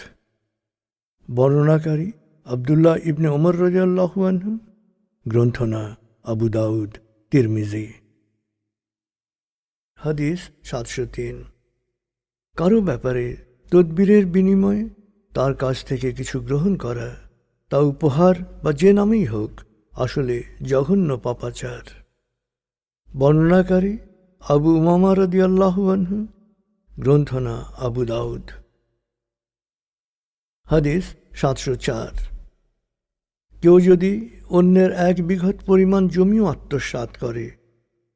বর্ণনাকারী আব্দুল্লাহ ইবনে ওমর রাদিয়াল্লাহু আনহু। গ্রন্থনা আবু দাউদ তিরমিজি। হাদিস 703। কারো ব্যাপারে তদবিরের বিনিময়ে তার কাছ থেকে কিছু গ্রহণ করা, তা উপহার বা যে নামেই হোক, আসলে জঘন্য পাপাচার। বর্ণনাকারী আবু উমামা রাদিয়াল্লাহু আনহু। গ্রন্থনা আবু দাউদ। হাদিস 704। কেউ যদি অন্যের 1 বিঘত পরিমাণ জমিও আত্মসাৎ করে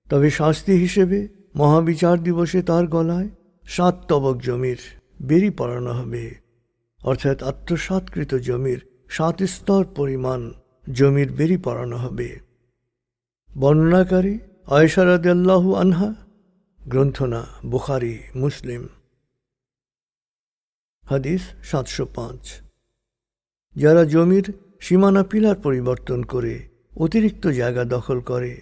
তবে শাস্তি হিসেবে মহাবিচার দিবসে তার গলায় 7 তবক জমির বেড়ি পরানো হবে, অর্থাৎ আত্মসাৎকৃত জমির 7 স্তর পরিমাণ জমির বেড়ি পরানো হবে। বর্ণনাকারী আয়েশা রাদিয়াল্লাহু আনহা। গ্রন্থনা বুখারী মুসলিম। হাদিস 705। যারা জমির সীমানা পিলার পরিবর্তন করে অতিরিক্ত জায়গা দখল করে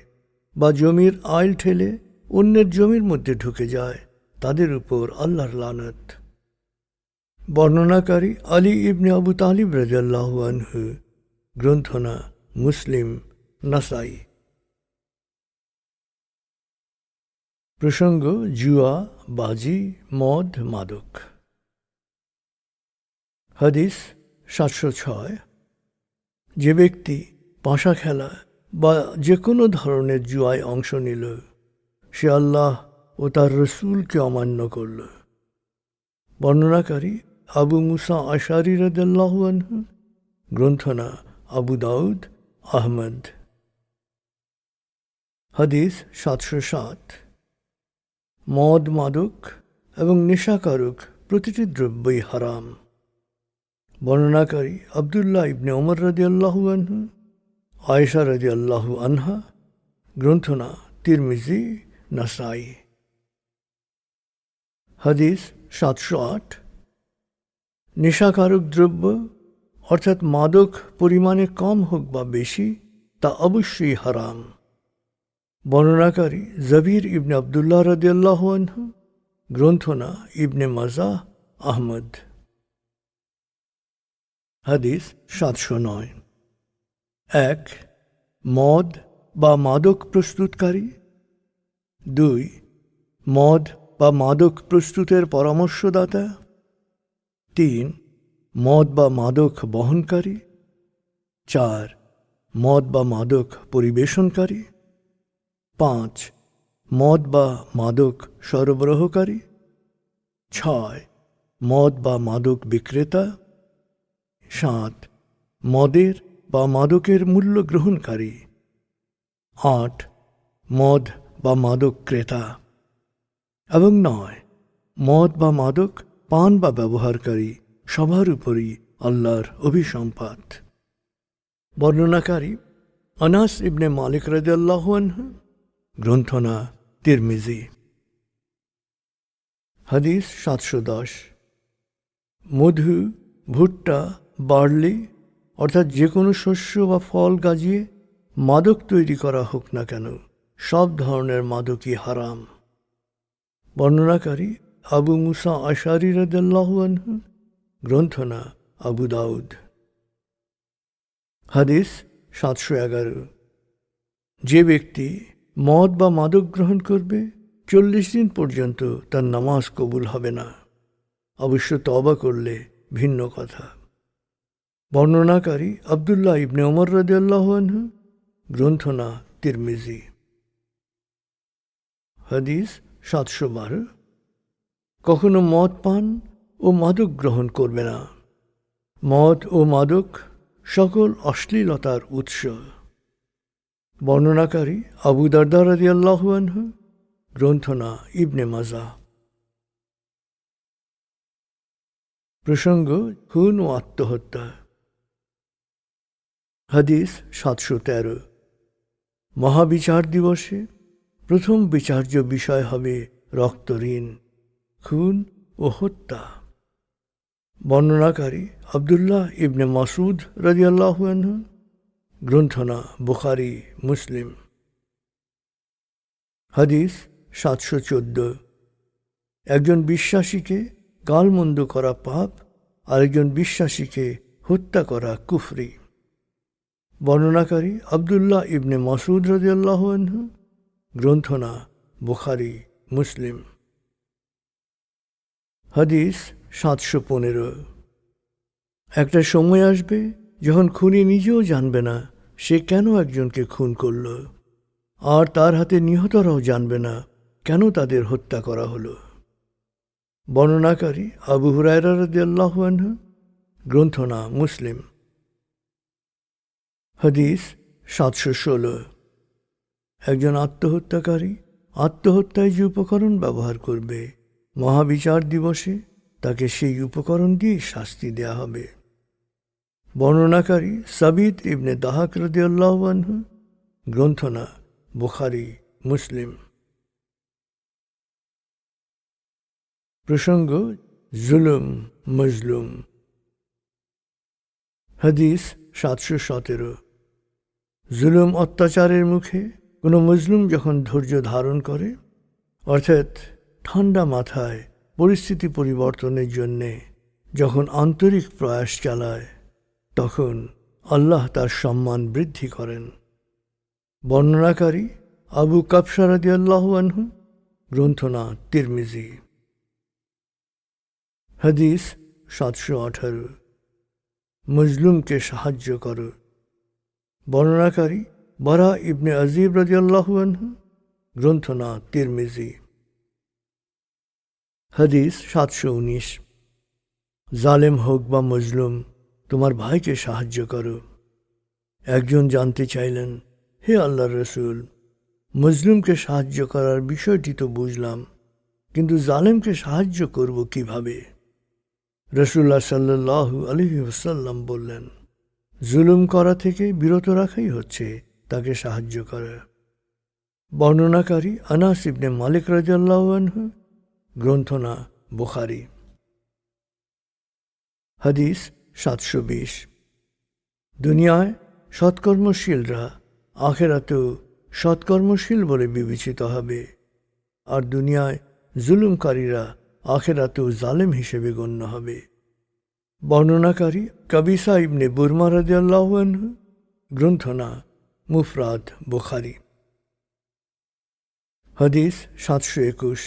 বা জমির আইল ঠেলে অন্যের জমির মধ্যে ঢুকে যায় তাদের উপর আল্লাহর লানত। বর্ণনাকারী আলী ইবনে আবু তালিব রাদিয়াল্লাহু আনহু। গ্রন্থনা মুসলিম, নাসাই। প্রসঙ্গ জুয়া, বাজি, মদ, মাদক। হাদিস 706। যে ব্যক্তি পাশা খেলা বা যে কোনো ধরনের জুয়ায় অংশ নিল, সে আল্লাহ ও তার রসূলকে অমান্য করল। বর্ণনাকারী আবু মুসা আশারি রাদিয়াল্লাহু আনহু। গ্রন্থনা আবু দাউদ, আহমদ। হাদিস 707। মদ, মাদক এবং নেশাকারক প্রতিটি দ্রব্যই হারাম। বর্ণনাকারী আবদুল্লাহ ইবনে ওমর রাদিয়াল্লাহু আনহু, আয়েশা রাদিয়াল্লাহু আনহা। গ্রন্থনা তিরমিজি, নাসাই। হাদিস 708। নেশাকারক দ্রব্য অর্থাৎ মাদক পরিমাণে কম হোক বা বেশি, তা অবশ্যই হারাম। বর্ণনাকারী জবির ইবনে আবদুল্লাহ রাদিয়াল্লাহু আনহু। গ্রন্থনা ইবনে মাজাহ, আহমদ। হাদিস 709। 1. মদ বা মাদক প্রস্তুতকারী। 2. মদ বা মাদক প্রস্তুতের পরামর্শদাতা। 3. মদ বা মাদক বহনকারী। 4. মদ বা মাদক পরিবেশনকারী। 5. মদ বা মাদক সরবরাহকারী। 6. মদ বা মাদক বিক্রেতা। 7. মদের বা মাদকের মূল্য গ্রহণকারী। 8. মদ বা মাদক ক্রেতা। এবং 9. মদ বা মাদক পান বা ব্যবহারকারী সবার উপরই আল্লাহর অভিসম্পাত। বর্ণনাকারী আনাস ইবনে মালিক রাদিয়াল্লাহু আনহু। গ্রন্থনা তিরমিজি। হাদিস 710। মধু, ভুট্টা, বার্লি অর্থাৎ যে কোনো শস্য বা ফল গাজিয়ে মাদক তৈরি করা হোক না কেন, সব ধরনের মাদকই হারাম। বর্ণনাকারী আবু মুসা আশারি রাদিয়াল্লাহু আনহু। গ্রন্থনা আবু দাউদ। হাদিস 711। যে ব্যক্তি মদ বা মাদক গ্রহণ করবে 40 দিন পর্যন্ত তার নামাজ কবুল হবে না, অবশ্য তওবা করলে ভিন্ন কথা। বর্ণনাকারী আবদুল্লাহ ইবনে ওমর রাদিয়াল্লাহু আনহু। গ্রন্থনা তিরমিজি। হাদিস 712। কখনো মদ পান ও মাদক গ্রহণ করবে না। মদ ও মাদক সকল অশ্লীলতার উৎস। বর্ণনাকারী আবু দারদা রাদিয়াল্লাহু আনহু। গ্রন্থনা ইবনে মাজাহ। প্রসঙ্গ খুন ও আত্মহত্যা। হাদিস 713। মহাবিচার দিবসে প্রথম বিচার্য বিষয় হবে রক্তঋণ, খুন ও হত্যা। বর্ণনাকারী আবদুল্লাহ ইবনে মাসউদ রাদিয়াল্লাহু আনহু। গ্রন্থনা বুখারী, মুসলিম। হাদিস 714। একজন বিশ্বাসীকে গালমন্দ করা পাপ, আরেকজন বিশ্বাসীকে হত্যা করা কুফরি। বর্ণনাকারী আবদুল্লাহ ইবনে মাসউদ রাদিয়াল্লাহু আনহু। গ্রন্থনা বুখারী, মুসলিম। হাদিস 715। একটা সময় আসবে যখন খুনি নিজেও জানবে না সে কেন একজনকে খুন করল, আর তার হাতে নিহতরাও জানবে না কেন তাদের হত্যা করা হলো। বর্ণনাকারী আবু হুরায়রা রাদিয়াল্লাহু আনহু। গ্রন্থনা মুসলিম। হাদিস 716। একজন আত্মহত্যাকারী আত্মহত্যায় যে উপকরণ ব্যবহার করবে, মহাবিচার দিবসে তাকে সেই উপকরণ দিয়ে শাস্তি দেয়া হবে। বর্ণনাকারী সাবিত ইবনে দাহাক রাদিয়াল্লাহু আনহু। গ্রন্থনা বুখারী, মুসলিম। প্রসঙ্গ জুলুম, মজলুম। হাদিস 717। জুলুম অত্যাচারের মুখে কোনো মজলুম যখন ধৈর্য ধারণ করে, অর্থাৎ ঠান্ডা মাথায় পরিস্থিতি পরিবর্তনের জন্যে যখন আন্তরিক প্রয়াস চালায়, তখন আল্লাহ তার সম্মান বৃদ্ধি করেন। বর্ণনাকারী আবু কাবশা রাদিয়াল্লাহু আনহু, গ্রন্থনাথ তিরমিজি। হাদিস 718। মজলুমকে সাহায্য করো। বর্ণনাকারী বারা ইবনে আজিব রাদিয়াল্লাহু আনহু, গ্রন্থনাথ তিরমিজি। হাদিস 719। জালেম হোক বা মজলুম, তোমার ভাইকে সাহায্য করো। একজন জানতে চাইলেন, হে আল্লাহর রাসূল, মজলুমকে সাহায্য করার বিষয়টি তো বুঝলাম, কিন্তু জালেমকে সাহায্য করব কিভাবে? রাসূলুল্লাহ সাল্লাল্লাহু আলাইহি ওয়াসাল্লাম বললেন, জুলুম করা থেকে বিরত রাখাই হচ্ছে তাকে সাহায্য করা। বর্ণনাকারী আনাস ইবনে মালিক রাদিয়াল্লাহু আনহু, গ্রন্থনা বুখারী। হাদিস 720। দুনিয়ায় সৎকর্মশীলরা আখিরাতেও সৎকর্মশীল বলে বিবেচিত হবে, আর দুনিয়ায় জুলুমকারীরা আখিরাতেও জালেম হিসেবে গণ্য হবে। বর্ণনাকারী কাবিসা ইবনে বুরমা রাদিয়াল্লাহু আনহু, গ্রন্থনা মুফরাদ বুখারী। হাদিস 721।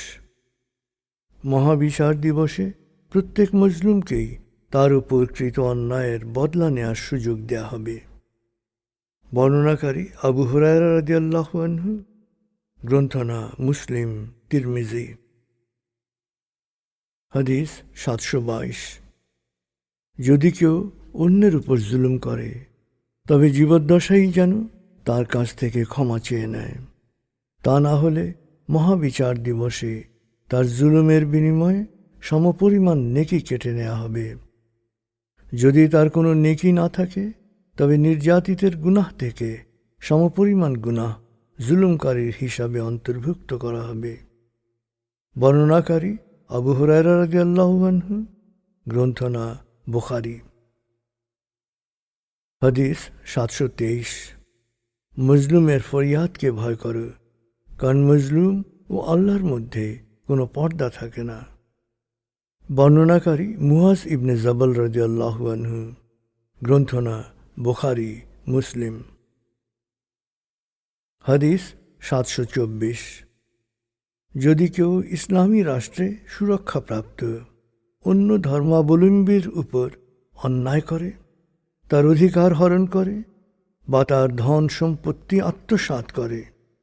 মহাবিচার দিবসে প্রত্যেক মজলুমকেই তার উপর কৃত অন্যায়ের বদলা নেওয়ার সুযোগ দেয়া হবে। বর্ণনাকারী আবু হুরায়রা রাদিয়াল্লাহু আনহু, গ্রন্থনা মুসলিম তিরমিজি। হাদিস 722। যদি কেউ অন্যের উপর জুলুম করে, তবে জীবদ্দশাই যেন তার কাছ থেকে ক্ষমা চেয়ে নেয়, তা না হলে মহাবিচার দিবসে তার জুলুমের বিনিময়ে সমপরিমাণ নেকি কেটে নেওয়া হবে। যদি তার কোনো নেকি না থাকে, তবে নির্যাতিতের গুনাহ থেকে সমপরিমাণ গুনাহ জুলুমকারীর হিসাবে অন্তর্ভুক্ত করা হবে। বর্ণনাকারী আবু হুরায়রা রাদিয়াল্লাহু আনহু, গ্রন্থনা বুখারী। হাদিস 723। মজলুমের ফরিয়াদকে ভয় করো, কারণ মজলুম ও আল্লাহর মধ্যে কোনো পর্দা থাকে না। বর্ণনাকারী মুয়াজ ইবনে জাবাল রাদিয়াল্লাহু আনহু, গ্রন্থনা বুখারী মুসলিম। হাদিস 724। যদি কেউ ইসলামী রাষ্ট্রে সুরক্ষাপ্রাপ্ত অন্য ধর্মাবলম্বীর উপর অন্যায় করে, তার অধিকার হরণ করে বা তার ধন সম্পত্তি আত্মসাৎ করে,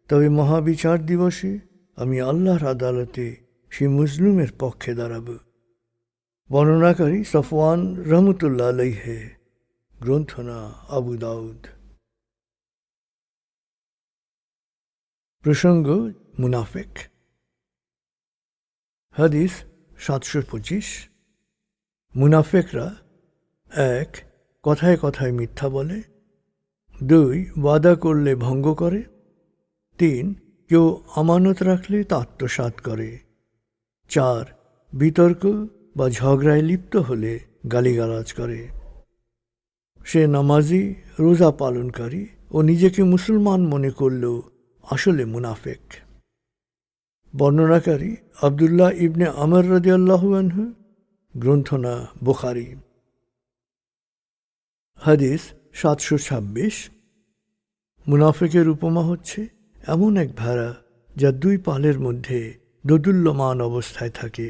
তবে মহাবিচার দিবসে আমি আল্লাহর আদালতে সে মুসলিমের পক্ষে দাঁড়াব। বর্ণনাকারী সফওয়ান রহমতুল্লাহ আলাইহি, গ্রন্থনা আবু দাউদ। প্রসঙ্গ মুনাফিক। হাদিস 725। মুনাফিকরা 1. কথায় কথায় মিথ্যা বলে, 2. ওয়াদা করলে ভঙ্গ করে, 3. কেউ আমানত রাখলে তা আত্মসাৎ করে, 4. বিতর্ক বা ঝগড়ায় লিপ্ত হলে গালিগালাজ করে। সে নামাজি, রোজা পালনকারী ও নিজেকে মুসলমান মনে করলেও আসলে মুনাফিক। বর্ণনাকারী আব্দুল্লাহ ইবনে আমর রাদিয়াল্লাহু আনহু, গ্রন্থনা বুখারী। হাদিস 726। মুনাফিকের উপমা হচ্ছে এমন এক ভেড়া যা 2 পালের মধ্যে দোদুল্যমান অবস্থায় থাকে,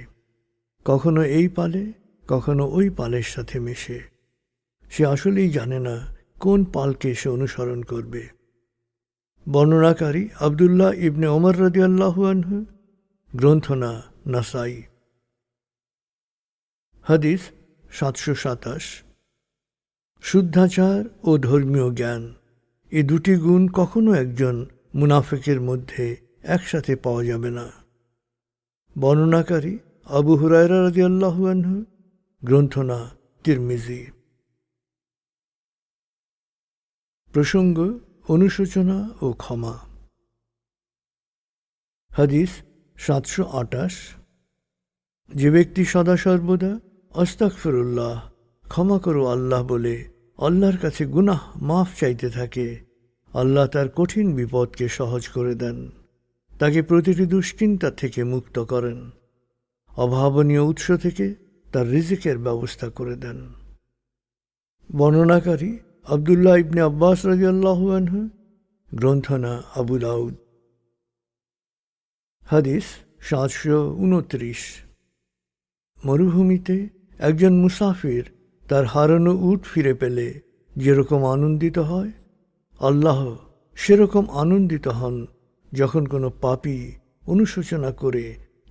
কখনো এই পালে কখনো ওই পালের সাথে মেশে। সে আসলেই জানে না কোন পালকে সে অনুসরণ করবে। বর্ণনাকারী আব্দুল্লাহ ইবনে ওমর রাদিয়াল্লাহু আনহু, গ্রন্থনা নাসাই। হাদিস 727। শুদ্ধাচার ও ধর্মীয় জ্ঞান, এই 2টি গুণ কখনো একজন মুনাফিকের মধ্যে একসাথে পাওয়া যাবে না। বর্ণনাকারী আবু হুরায়রা রাদিয়াল্লাহু আনহু, গ্রন্থনা তিরমিজি। প্রসঙ্গ অনুশোচনা ও ক্ষমা। হাদিস 728। যে ব্যক্তি সদা সর্বদা আস্তাগফিরুল্লাহ, ক্ষমা করো আল্লাহ বলে আল্লাহর কাছে গুনাহ মাফ চাইতে থাকে, আল্লাহ তার কঠিন বিপদকে সহজ করে দেন। তাকে প্রতিটি দুশ্চিন্তা থেকে মুক্ত করেন, অভাবনীয় উৎস থেকে তার রিজিকের ব্যবস্থা করে দেন। বর্ণনাকারী আব্দুল্লাহ ইবনে আব্বাস রাদিয়াল্লাহু আনহু, গ্রন্থনা আবু দাউদ। হাদিস 729। মরুভূমিতে একজন মুসাফির তার হারানো উট ফিরে পেলে যেরকম আনন্দিত হয়, আল্লাহ সেরকম আনন্দিত হন যখন কোনো পাপী অনুশোচনা করে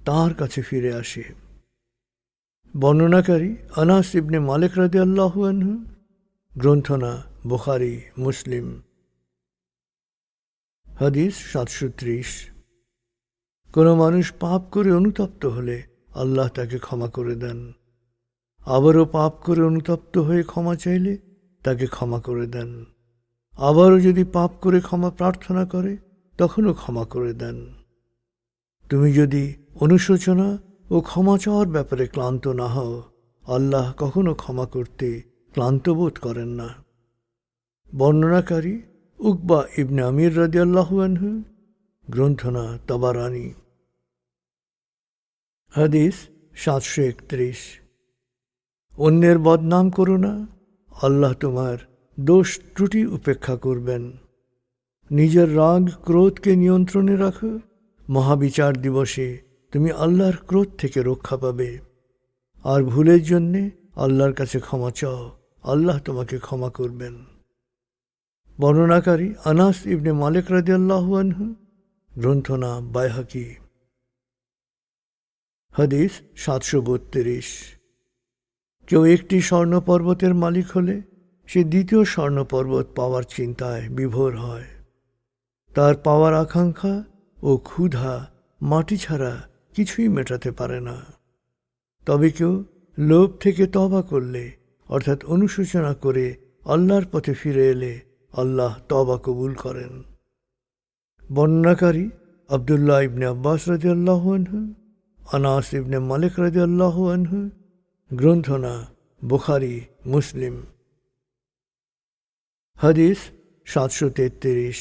তাঁর কাছে ফিরে আসে। বর্ণনাকারী আনাস ইবনে মালিক রাদিয়াল্লাহু আনহু, গ্রন্থনা বুখারী মুসলিম। হাদিস 730। কোনো মানুষ পাপ করে অনুতপ্ত হলে আল্লাহ তাকে ক্ষমা করে দেন, আবারও পাপ করে অনুতপ্ত হয়ে ক্ষমা চাইলে তাকে ক্ষমা করে দেন, আবারও যদি পাপ করে ক্ষমা প্রার্থনা করে তখনও ক্ষমা করে দেন। তুমি যদি অনুশোচনা ও ক্ষমা চাওয়ার ব্যাপারে ক্লান্ত না হও, আল্লাহ কখনো ক্ষমা করতে ক্লান্ত বোধ করেন না। বর্ণনাকারী উকবা ইবনে আমির রাদিয়াল্লাহু আনহু, গ্রন্থনা তাবারানী। হাদিস 731। অন্যের বদনাম করো না, আল্লাহ তোমার দোষ ত্রুটি উপেক্ষা করবেন। নিজের রাগ ক্রোধকে নিয়ন্ত্রণে রাখো, মহাবিচার দিবসে তুমি আল্লাহর ক্রোধ থেকে রক্ষা পাবে। আর ভুলের জন্যে আল্লাহর কাছে ক্ষমা চাও, আল্লাহ তোমাকে ক্ষমা করবেন। বর্ণনাকারী আনাস ইবনে মালিক রাদিয়াল্লাহু আনহু, গ্রন্থনা বাইহাকি। হাদিস 732। কেউ একটি স্বর্ণ পর্বতের মালিক হলে সে দ্বিতীয় স্বর্ণ পর্বত পাওয়ার চিন্তায় বিভোর হয়। তার পাওয়ার আকাঙ্ক্ষা ও ক্ষুধা মাটি ছাড়া কিছুই মেটাতে পারে না। তবে কেউ লোভ থেকে তওবা করলে, অর্থাৎ অনুশোচনা করে আল্লাহর পথে ফিরে এলে আল্লাহ তওবা কবুল করেন। বর্ণনাকারী আব্দুল্লাহ ইবনে আব্বাস রাদিয়াল্লাহু আনহু, আনাস ইবনে মালিক রাদিয়াল্লাহু আনহু, গ্রন্থনা বুখারী মুসলিম। হাদিস 733।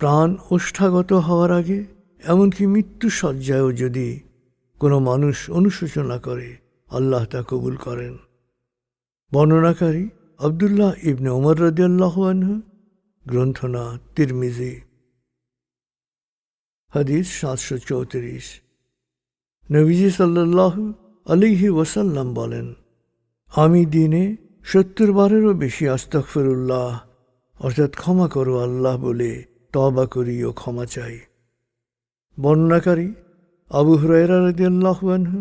প্রাণ ওষ্ঠাগত হওয়ার আগে, এমনকি মৃত্যু শয্যায়ও যদি কোনো মানুষ অনুশোচনা করে, আল্লাহ তা কবুল করেন। বর্ণনাকারী আব্দুল্লাহ ইবনে ওমর রাদিয়াল্লাহু আনহু, গ্রন্থনা তিরমিজি। হাদিস 734। নবীজি সাল্লাল্লাহু আলাইহি ওয়াসাল্লাম বলেন, আমি দিনে 70 বারেরও বেশি আস্তাগফিরুল্লাহ, অর্থাৎ ক্ষমা করো আল্লাহ বলে তওবা করি ও ক্ষমা চাই। বর্ণনাকারী আবু হুরায়রা রাদিয়াল্লাহু আনহু,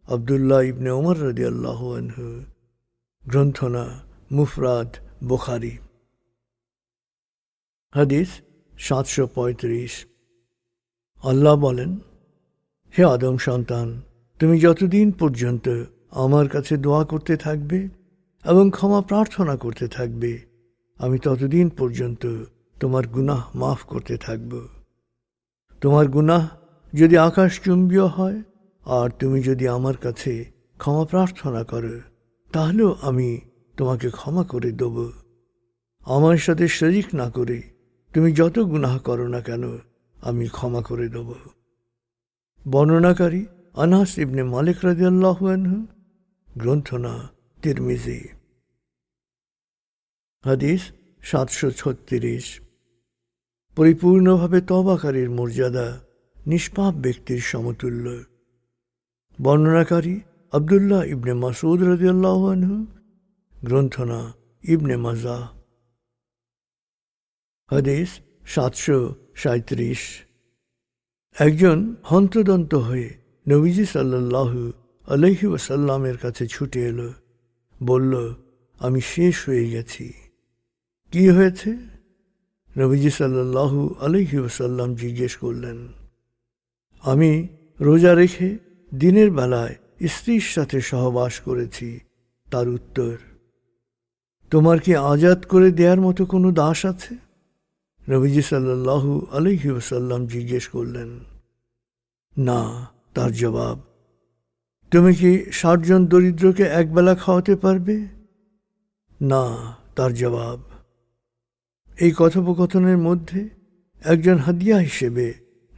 আব্দুল্লাহ ইবনে ওমর রাদিয়াল্লাহু আনহু, গ্রন্থনা মুফরাদ বুখারী। হাদিস 735। আল্লাহ বলেন, হে আদম সন্তান, তুমি যতদিন পর্যন্ত আমার কাছে দোয়া করতে থাকবে এবং ক্ষমা প্রার্থনা করতে থাকবে, আমি ততদিন পর্যন্ত তোমার গুনাহ মাফ করতে থাকব। তোমার গুনাহ যদি আকাশচুম্বীয় হয় আর তুমি যদি আমার কাছে ক্ষমা প্রার্থনা করো, তাহলেও আমি তোমাকে ক্ষমা করে দেব। আমার সাথে শরীক না করে তুমি যত গুনাহ করো না কেন, আমি ক্ষমা করে দেব। বর্ণনাকারী আনাস ইবনে মালিক রাদিয়াল্লাহু আনহু, গ্রন্থনা তিরমিজি। হাদিস 736। পরিপূর্ণভাবে তওবাকারীর মর্যাদা নিষ্পাপ ব্যক্তির সমতুল্য। বর্ণনাকারী আব্দুল্লাহ ইবনে মাসউদ রাদিয়াল্লাহু আনহু, গ্রন্থনা ইবনে মাজাহ। হাদিস 737। একজন হন্তদন্ত হয়ে নবীজি সাল্লাল্লাহু আলাইহি ওয়াসাল্লামের কাছে ছুটে এলো, বলল, আমি শেষ হয়ে গেছি। কি হয়েছে? নবীজি সাল্লাল্লাহু আলাইহি ওয়াসাল্লাম জিজ্ঞেস করলেন। আমি রোজা রেখে দিনের বেলায় স্ত্রীর সাথে সহবাস করেছি, তার উত্তর। তোমার কি আজাদ করে দেওয়ার মতো কোনো দাস আছে? নবীজি সাল্লাল্লাহু আলাইহি ওয়াসাল্লাম জিজ্ঞেস করলেন। না, তার জবাব। তুমি কি 60 জন দরিদ্রকে একবেলা খাওয়াতে পারবে? না, তার জবাব। এই কথোপকথনের মধ্যে একজন হাদিয়া হিসেবে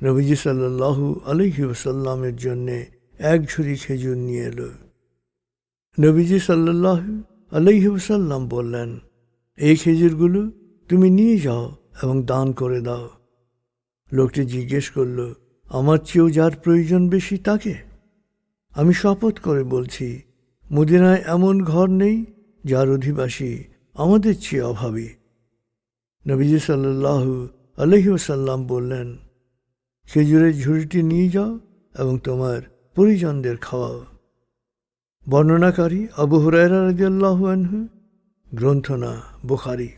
নবীজি সাল্লাল্লাহু আলাইহি ওয়াসাল্লামের জন্যে এক ঝুড়ি খেজুর নিয়ে এলো। নবীজি সাল্লাল্লাহু আলাইহি ওয়াসাল্লাম বললেন, এই খেজুরগুলো তুমি নিয়ে যাও এবং দান করে দাও। লোকটি জিজ্ঞেস করল, আমার চেয়েও যার প্রয়োজন বেশি তাকে? আমি শপথ করে বলছি, মদিনায় এমন ঘর নেই যার অধিবাসী আমাদের চেয়ে অভাবী। নবীজি সাল্লাল্লাহু আলাইহি ওয়াসাল্লাম বললেন, খেজুরের ঝুড়িটি নিয়ে যাও এবং তোমার পরিজনদের খাওয়াও। বর্ণনাকারী আবু হুরায়রা রাদিয়াল্লাহু আনহু, গ্রন্থনা বুখারী।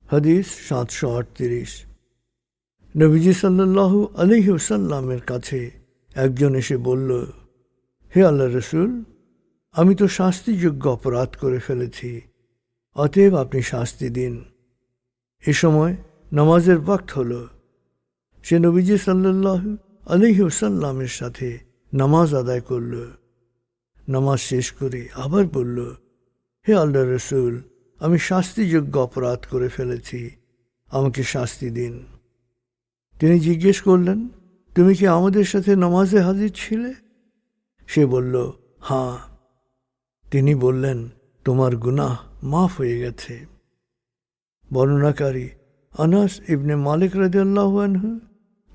হাদিস 738। নবীজি সাল্লাল্লাহু আলাইহি ওয়াসাল্লামের কাছে একজন এসে বলল, হে আল্লাহর রাসূল, আমি তো শাস্তিযোগ্য অপরাধ করে ফেলেছি, অতএব আপনি শাস্তি দিন। এ সময় নামাজের ওয়াক্ত হল। সে নবীজি সাল্লাল্লাহু আলাইহি ওয়াসাল্লামের সাথে নামাজ আদায় করল। নামাজ শেষ করে আবার বলল, হে আল্লাহর রাসূল, আমি শাস্তিযোগ্য অপরাধ করে ফেলেছি, আমাকে শাস্তি দিন। তিনি জিজ্ঞেস করলেন, তুমি কি আমাদের সাথে নামাজে হাজির ছিলে? সে বলল, হ্যাঁ। তিনি বললেন, তোমার গুনাহ মাফ হয়ে গেছে। বর্ণনাকারী আনাস ইবনে মালিক রাদিয়াল্লাহু আনহু,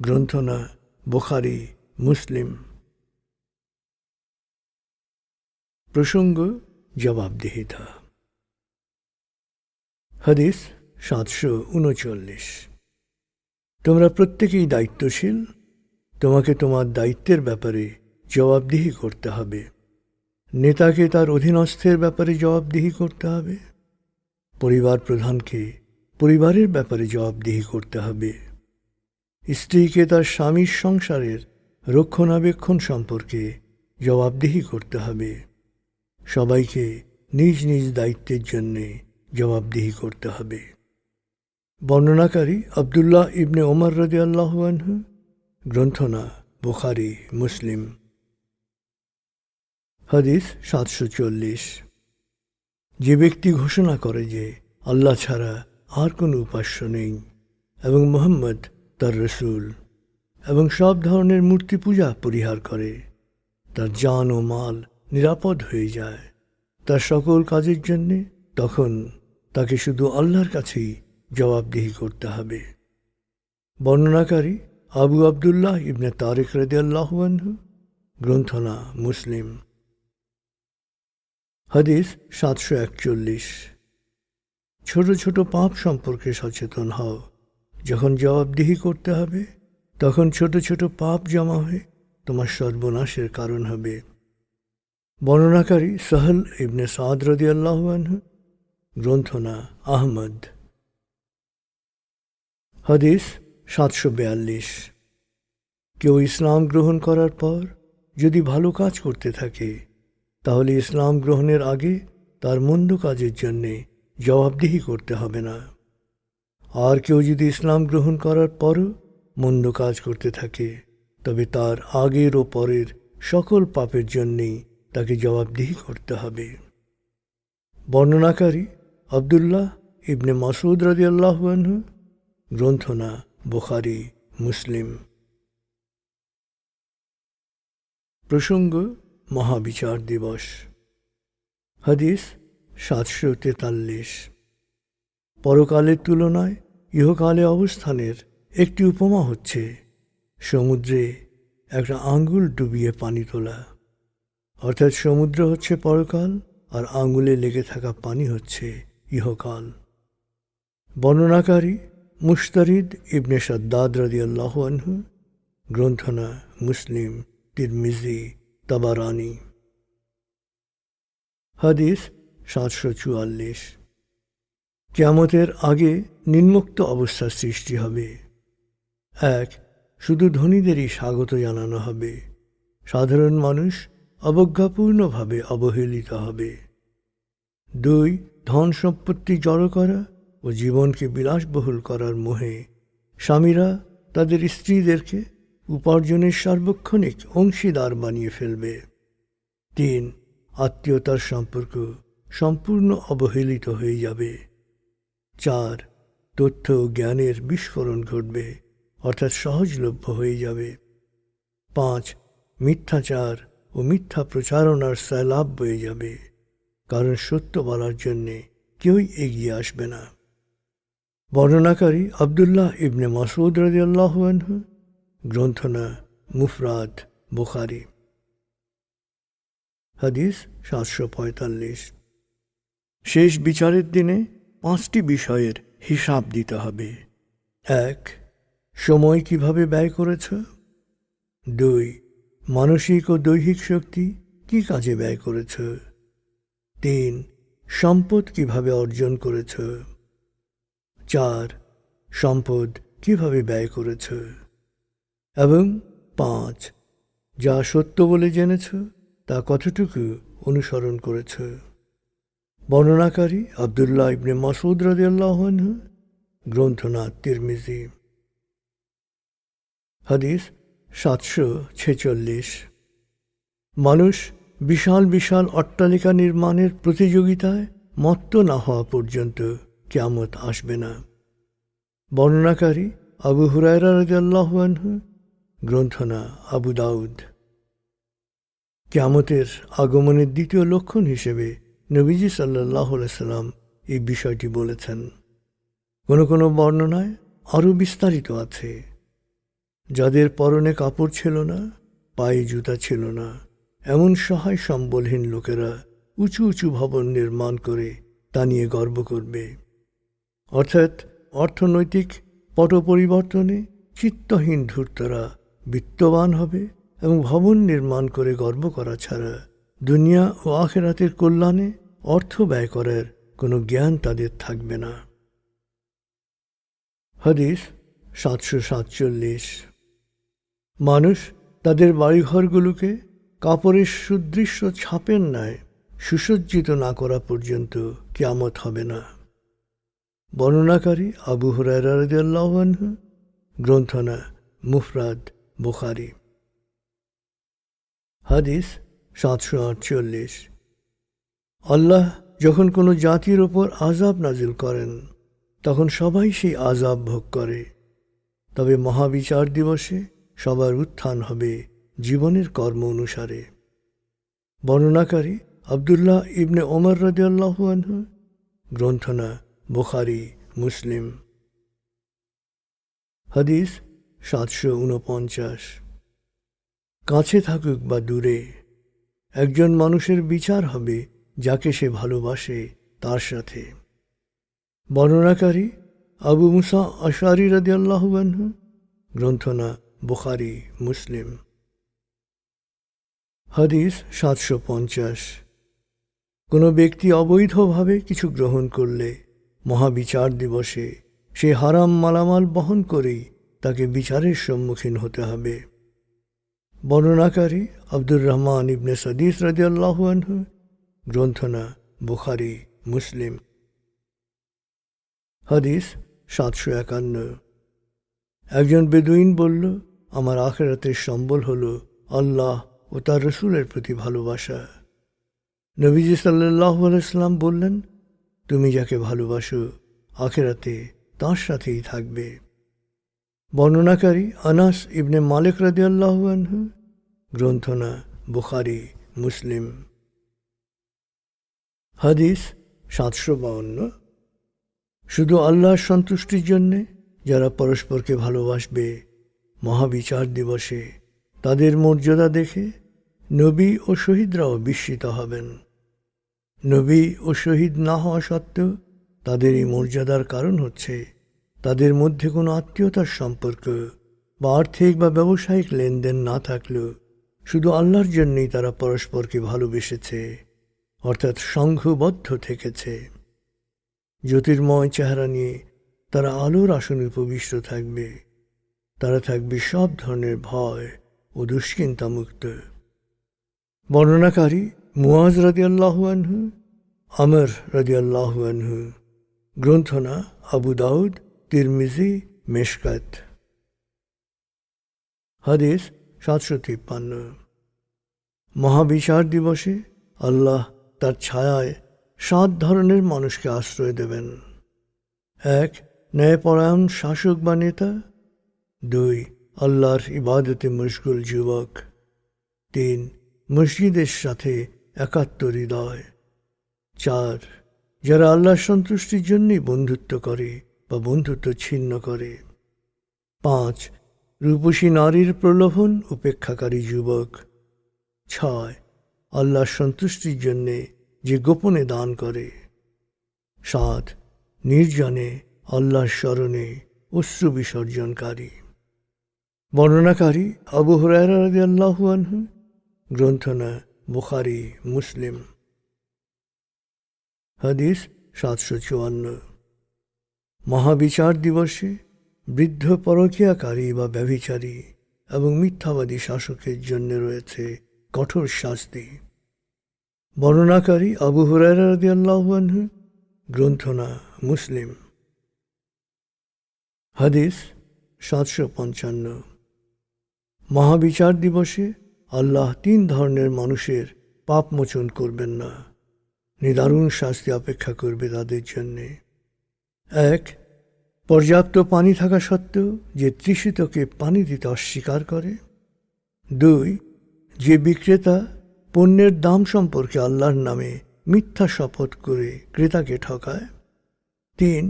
গ্রন্থনা বুখারী মুসলিম। প্রসঙ্গ জবাবদিহিতা। হাদিস 739। তোমরা প্রত্যেকেই দায়িত্বশীল, তোমাকে তোমার দায়িত্বের ব্যাপারে জবাবদিহি করতে হবে। নেতাকে তার অধীনস্থের ব্যাপারে জবাবদিহি করতে হবে, পরিবার প্রধানকে পরিবারের ব্যাপারে জবাবদিহি করতে হবে, স্ত্রীকে তার স্বামীর সংসারের রক্ষণাবেক্ষণ সম্পর্কে জবাবদিহি করতে হবে। সবাইকে নিজ নিজ দায়িত্বের জন্যে জবাবদিহি করতে হবে। বর্ণনাকারী আব্দুল্লাহ ইবনে ওমর রাদিয়াল্লাহু আনহু, গ্রন্থনা বুখারী মুসলিম। হাদিস 740। যে ব্যক্তি ঘোষণা করে যে আল্লাহ ছাড়া আর কোনো উপাস্য নেই এবং মুহাম্মদ তার রসুল এবং সব ধরনের মূর্তি পূজা পরিহার করে, তার জান ও মাল নিরাপদ হয়ে যায় তার সকল কাজের জন্যে, তখন তাকে শুধু আল্লাহর কাছেই জবাবদিহি করতে হবে। বর্ণনাকারী আবু আবদুল্লাহ ইবনে তারিক রাদিয়াল্লাহু আনহু, গ্রন্থনা মুসলিম। হাদিস 741। ছোট ছোট পাপ সম্পর্কে সচেতন হও। যখন জবাবদিহি করতে হবে, তখন ছোট ছোট পাপ জমা হয়ে তোমার সর্বনাশের কারণ হবে। বর্ণনাকারী সাহল ইবনে সাদ রাদিয়াল্লাহু আনহু, গ্রন্থনা আহমদ। হাদিস 742। কেউ ইসলাম গ্রহণ করার পর যদি ভালো কাজ করতে থাকে, তাহলে ইসলাম গ্রহণের আগে তার মন্দ কাজের জন্যে জবাবদিহি করতে হবে না। আর কেউ যদি ইসলাম গ্রহণ করার পরও মন্দ কাজ করতে থাকে, তবে তার আগের ও পরের সকল পাপের জন্যেই তাকে জবাবদিহি করতে হবে। বর্ণনাকারী আব্দুল্লাহ ইবনে মাসউদ রাদিয়াল্লাহু আনহু, গ্রন্থনা বুখারী মুসলিম। প্রসঙ্গ মহাবিচার দিবস। হাদিস 743। পরকালের তুলনায় ইহকালে অবস্থানের একটি উপমা হচ্ছে সমুদ্রে একটা আঙ্গুল ডুবিয়ে পানি তোলা। অর্থাৎ সমুদ্র হচ্ছে পরকাল আর আঙ্গুলে লেগে থাকা পানি হচ্ছে ইহকাল। বর্ণনাকারী মুশতারিদ ইবনে শাদ্দাদ রাদিয়াল্লাহু আনহু, গ্রন্থনা মুসলিম, তিরমিজি, তাবারানী। হাদিস 744। কিয়ামতের আগে নিম্নোক্ত অবস্থার সৃষ্টি হবে। 1. শুধু ধনীদেরই স্বাগত জানানো হবে, সাধারণ মানুষ অবজ্ঞাপূর্ণভাবে অবহেলিত হবে। 2. ধন সম্পত্তি জড়ো করা ও জীবনকে বিলাসবহুল করার মোহে স্বামীরা তাদের স্ত্রীদেরকে উপার্জনের সার্বক্ষণিক অংশীদার বানিয়ে ফেলবে। 3. আত্মীয়তার সম্পর্ক সম্পূর্ণ অবহেলিত হয়ে যাবে। 4. তথ্য ও জ্ঞানের বিস্ফোরণ ঘটবে, অর্থাৎ সহজলভ্য হয়ে যাবে। 5. মিথ্যাচার ও মিথ্যা প্রচারণার সয়লাব বয়ে যাবে, কারণ সত্য বলার জন্যে কেউই এগিয়ে আসবে না। বর্ণনাকারী আবদুল্লাহ ইবনে মাসউদ রাদিয়াল্লাহু আনহু, গ্রন্থনা মুফরাদ বুখারী। হাদিস 745। শেষ বিচারের দিনে 5টি বিষয়ের হিসাব দিতে হবে। 1. সময় কিভাবে ব্যয় করেছ। 2. মানসিক ও দৈহিক শক্তি কি কাজে ব্যয় করেছ। 3. সম্পদ কিভাবে অর্জন করেছ। 4. সম্পদ কিভাবে ব্যয় করেছ। এবং 5. যা সত্য বলে জেনেছ তা কতটুকু অনুসরণ করেছ। বর্ণনাকারী আবদুল্লাহ ইবনে মাসউদ রাদিয়াল্লাহু আনহু, গ্রন্থনা তিরমিজি। হাদিস 746। মানুষ বিশাল বিশাল অট্টালিকা নির্মাণের প্রতিযোগিতায় মত্ত না হওয়া পর্যন্ত কিয়ামত আসবে না। বর্ণনাকারী আবু হুরায়রা রাদিয়াল্লাহু আনহু, গ্রন্থনা আবু দাউদ। কিয়ামতের আগমনের দ্বিতীয় লক্ষণ হিসেবে নবীজি সাল্লাল্লাহু আলাইহি সাল্লাম এই বিষয়টি বলেছেন। কোনো কোনো বর্ণনায় আরও বিস্তারিত আছে। যাদের পরনে কাপড় ছিল না, পায়ে জুতা ছিল না, এমন সহায় সম্বলহীন লোকেরা উঁচু উঁচু ভবন নির্মাণ করে তা নিয়ে গর্ব করবে। অর্থাৎ অর্থনৈতিক পট পরিবর্তনে চিত্তহীন ধূর্তরা বিত্তবান হবে এবং ভবন নির্মাণ করে গর্ব করা ছাড়া দুনিয়া ও আখিরাতের কল্যাণে অর্থ ব্যয় করার কোনো জ্ঞান তাদের থাকবে না। হাদিস 747। মানুষ তাদের বাড়িঘরগুলোকে কাপড়ের সুদৃশ্য ছাপের ন্যায় সুসজ্জিত না করা পর্যন্ত কিয়ামত হবে না। বর্ণনাকারী আবু হুরায়রা রাদিয়াল্লাহু আনহু, গ্রন্থনা মুফরাদ বুখারী। হাদিস 748। আল্লাহ যখন কোনো জাতির ওপর আযাব নাজিল করেন তখন সবাই সেই আযাব ভোগ করে, তবে মহাবিচার দিবসে সবার উত্থান হবে জীবনের কর্ম অনুসারে। বর্ণনাকারী আবদুল্লাহ ইবনে ওমর রাদিয়াল্লাহু আনহু, গ্রন্থনা বুখারী মুসলিম। হাদিস 749। কাছে থাকুক বা দূরে, একজন মানুষের বিচার হবে যাকে সে ভালোবাসে তার সাথে। বর্ণনাকারী আবু মুসা আশআরী রাদিয়াল্লাহু আনহু, গ্রন্থনা বুখারী মুসলিম। হাদিস 750। কোনো ব্যক্তি অবৈধভাবে কিছু গ্রহণ করলে মহাবিচার দিবসে সে হারাম মালামাল বহন করেই তাকে বিচারের সম্মুখীন হতে হবে। বর্ণনাকারী আব্দুর রহমান ইবনে সাদিস রাদিয়াল্লাহু আনহু, গ্রন্থনা বুখারী মুসলিম। হাদিস 751। একজন বেদুইন বলল, আমার আখিরাতের সম্বল হল আল্লাহ ও তার রসুলের প্রতি ভালোবাসা। নবীজি সাল্লাল্লাহু আলাইহি সাল্লাম বললেন, তুমি যাকে ভালোবাসো আখিরাতে তার সাথেই থাকবে। বর্ণনাকারী আনাস ইবনে মালিক রাদিয়াল্লাহু আনহু, গ্রন্থনা বুখারী মুসলিম। হাদিস 752। শুধু আল্লাহর সন্তুষ্টির জন্যে যারা পরস্পরকে ভালোবাসবে মহাবিচার দিবসে তাদের মর্যাদা দেখে নবী ও শহীদরাও বিস্মিত হবেন। নবী ও শহীদ না হওয়া সত্ত্বেও তাদের এই মর্যাদার কারণ হচ্ছে তাদের মধ্যে কোনো আত্মীয়তার সম্পর্ক বা আর্থিক বা ব্যবসায়িক লেনদেন না থাকলেও শুধু আল্লাহর জন্যই তারা পরস্পরকে ভালোবেসেছে, অর্থাৎ সংঘবদ্ধ থেকেছে। জ্যোতির্ময় চেহারা নিয়ে তারা আলোর আসনে উপবিষ্ট থাকবে। তারা থাকবে সব ধরনের ভয় ও দুশ্চিন্তা মুক্ত। বর্ণনাকারী মুআজ রাদিয়াল্লাহু আনহু, আমর রাদিয়াল্লাহু আনহু, গ্রন্থনা আবু দাউদ, তিরমিজি, মেশকাত। হাদিস 753। মহাবিচার দিবসে আল্লাহ তার ছায়ায় 7 ধরনের মানুষকে আশ্রয় দেবেন। 1. ন্যায়পরায়ণ শাসক বা নেতা। 2. আল্লাহর ইবাদতে মশগুল যুবক। 3. মসজিদের সাথে একাত্ম হৃদয়। 4. যারা আল্লাহর সন্তুষ্টির জন্যই বন্ধুত্ব করে বা বন্ধুত্ব ছিন্ন করে। 5. রূপসী নারীর প্রলোভন উপেক্ষাকারী যুবক। 6. আল্লাহর সন্তুষ্টির জন্যে যে গোপনে দান করে। 7. নির্জনে আল্লাহর স্মরণে অশ্রু বিসর্জনকারী। বর্ণনাকারী আবু হুরায়রা রাদিয়াল্লাহু আনহু। গ্রন্থনা বুখারী, মুসলিম। হাদিস 754। মহাবিচার দিবসে বৃদ্ধ পরকীয়াকারী বা ব্যভিচারী এবং মিথ্যাবাদী শাসকের জন্য রয়েছে কঠোর শাস্তি। বর্ণনাকারী আবু হুরায়রা রাদিয়াল্লাহু আনহু। গ্রন্থনা মুসলিম। হাদিস 755। মহাবিচার দিবসে আল্লাহ 3 ধরনের মানুষের পাপ মোচন করবেন না, নিদারুণ শাস্তি অপেক্ষা করবে তাদের জন্যে। 1. পর্যাপ্ত পানি থাকা সত্ত্বেও যে তৃষিতকে পানি দিতে অস্বীকার করে। 2. যে বিক্রেতা পণ্যের দাম সম্পর্কে আল্লাহর নামে মিথ্যা শপথ করে ক্রেতাকে ঠকায়। 3.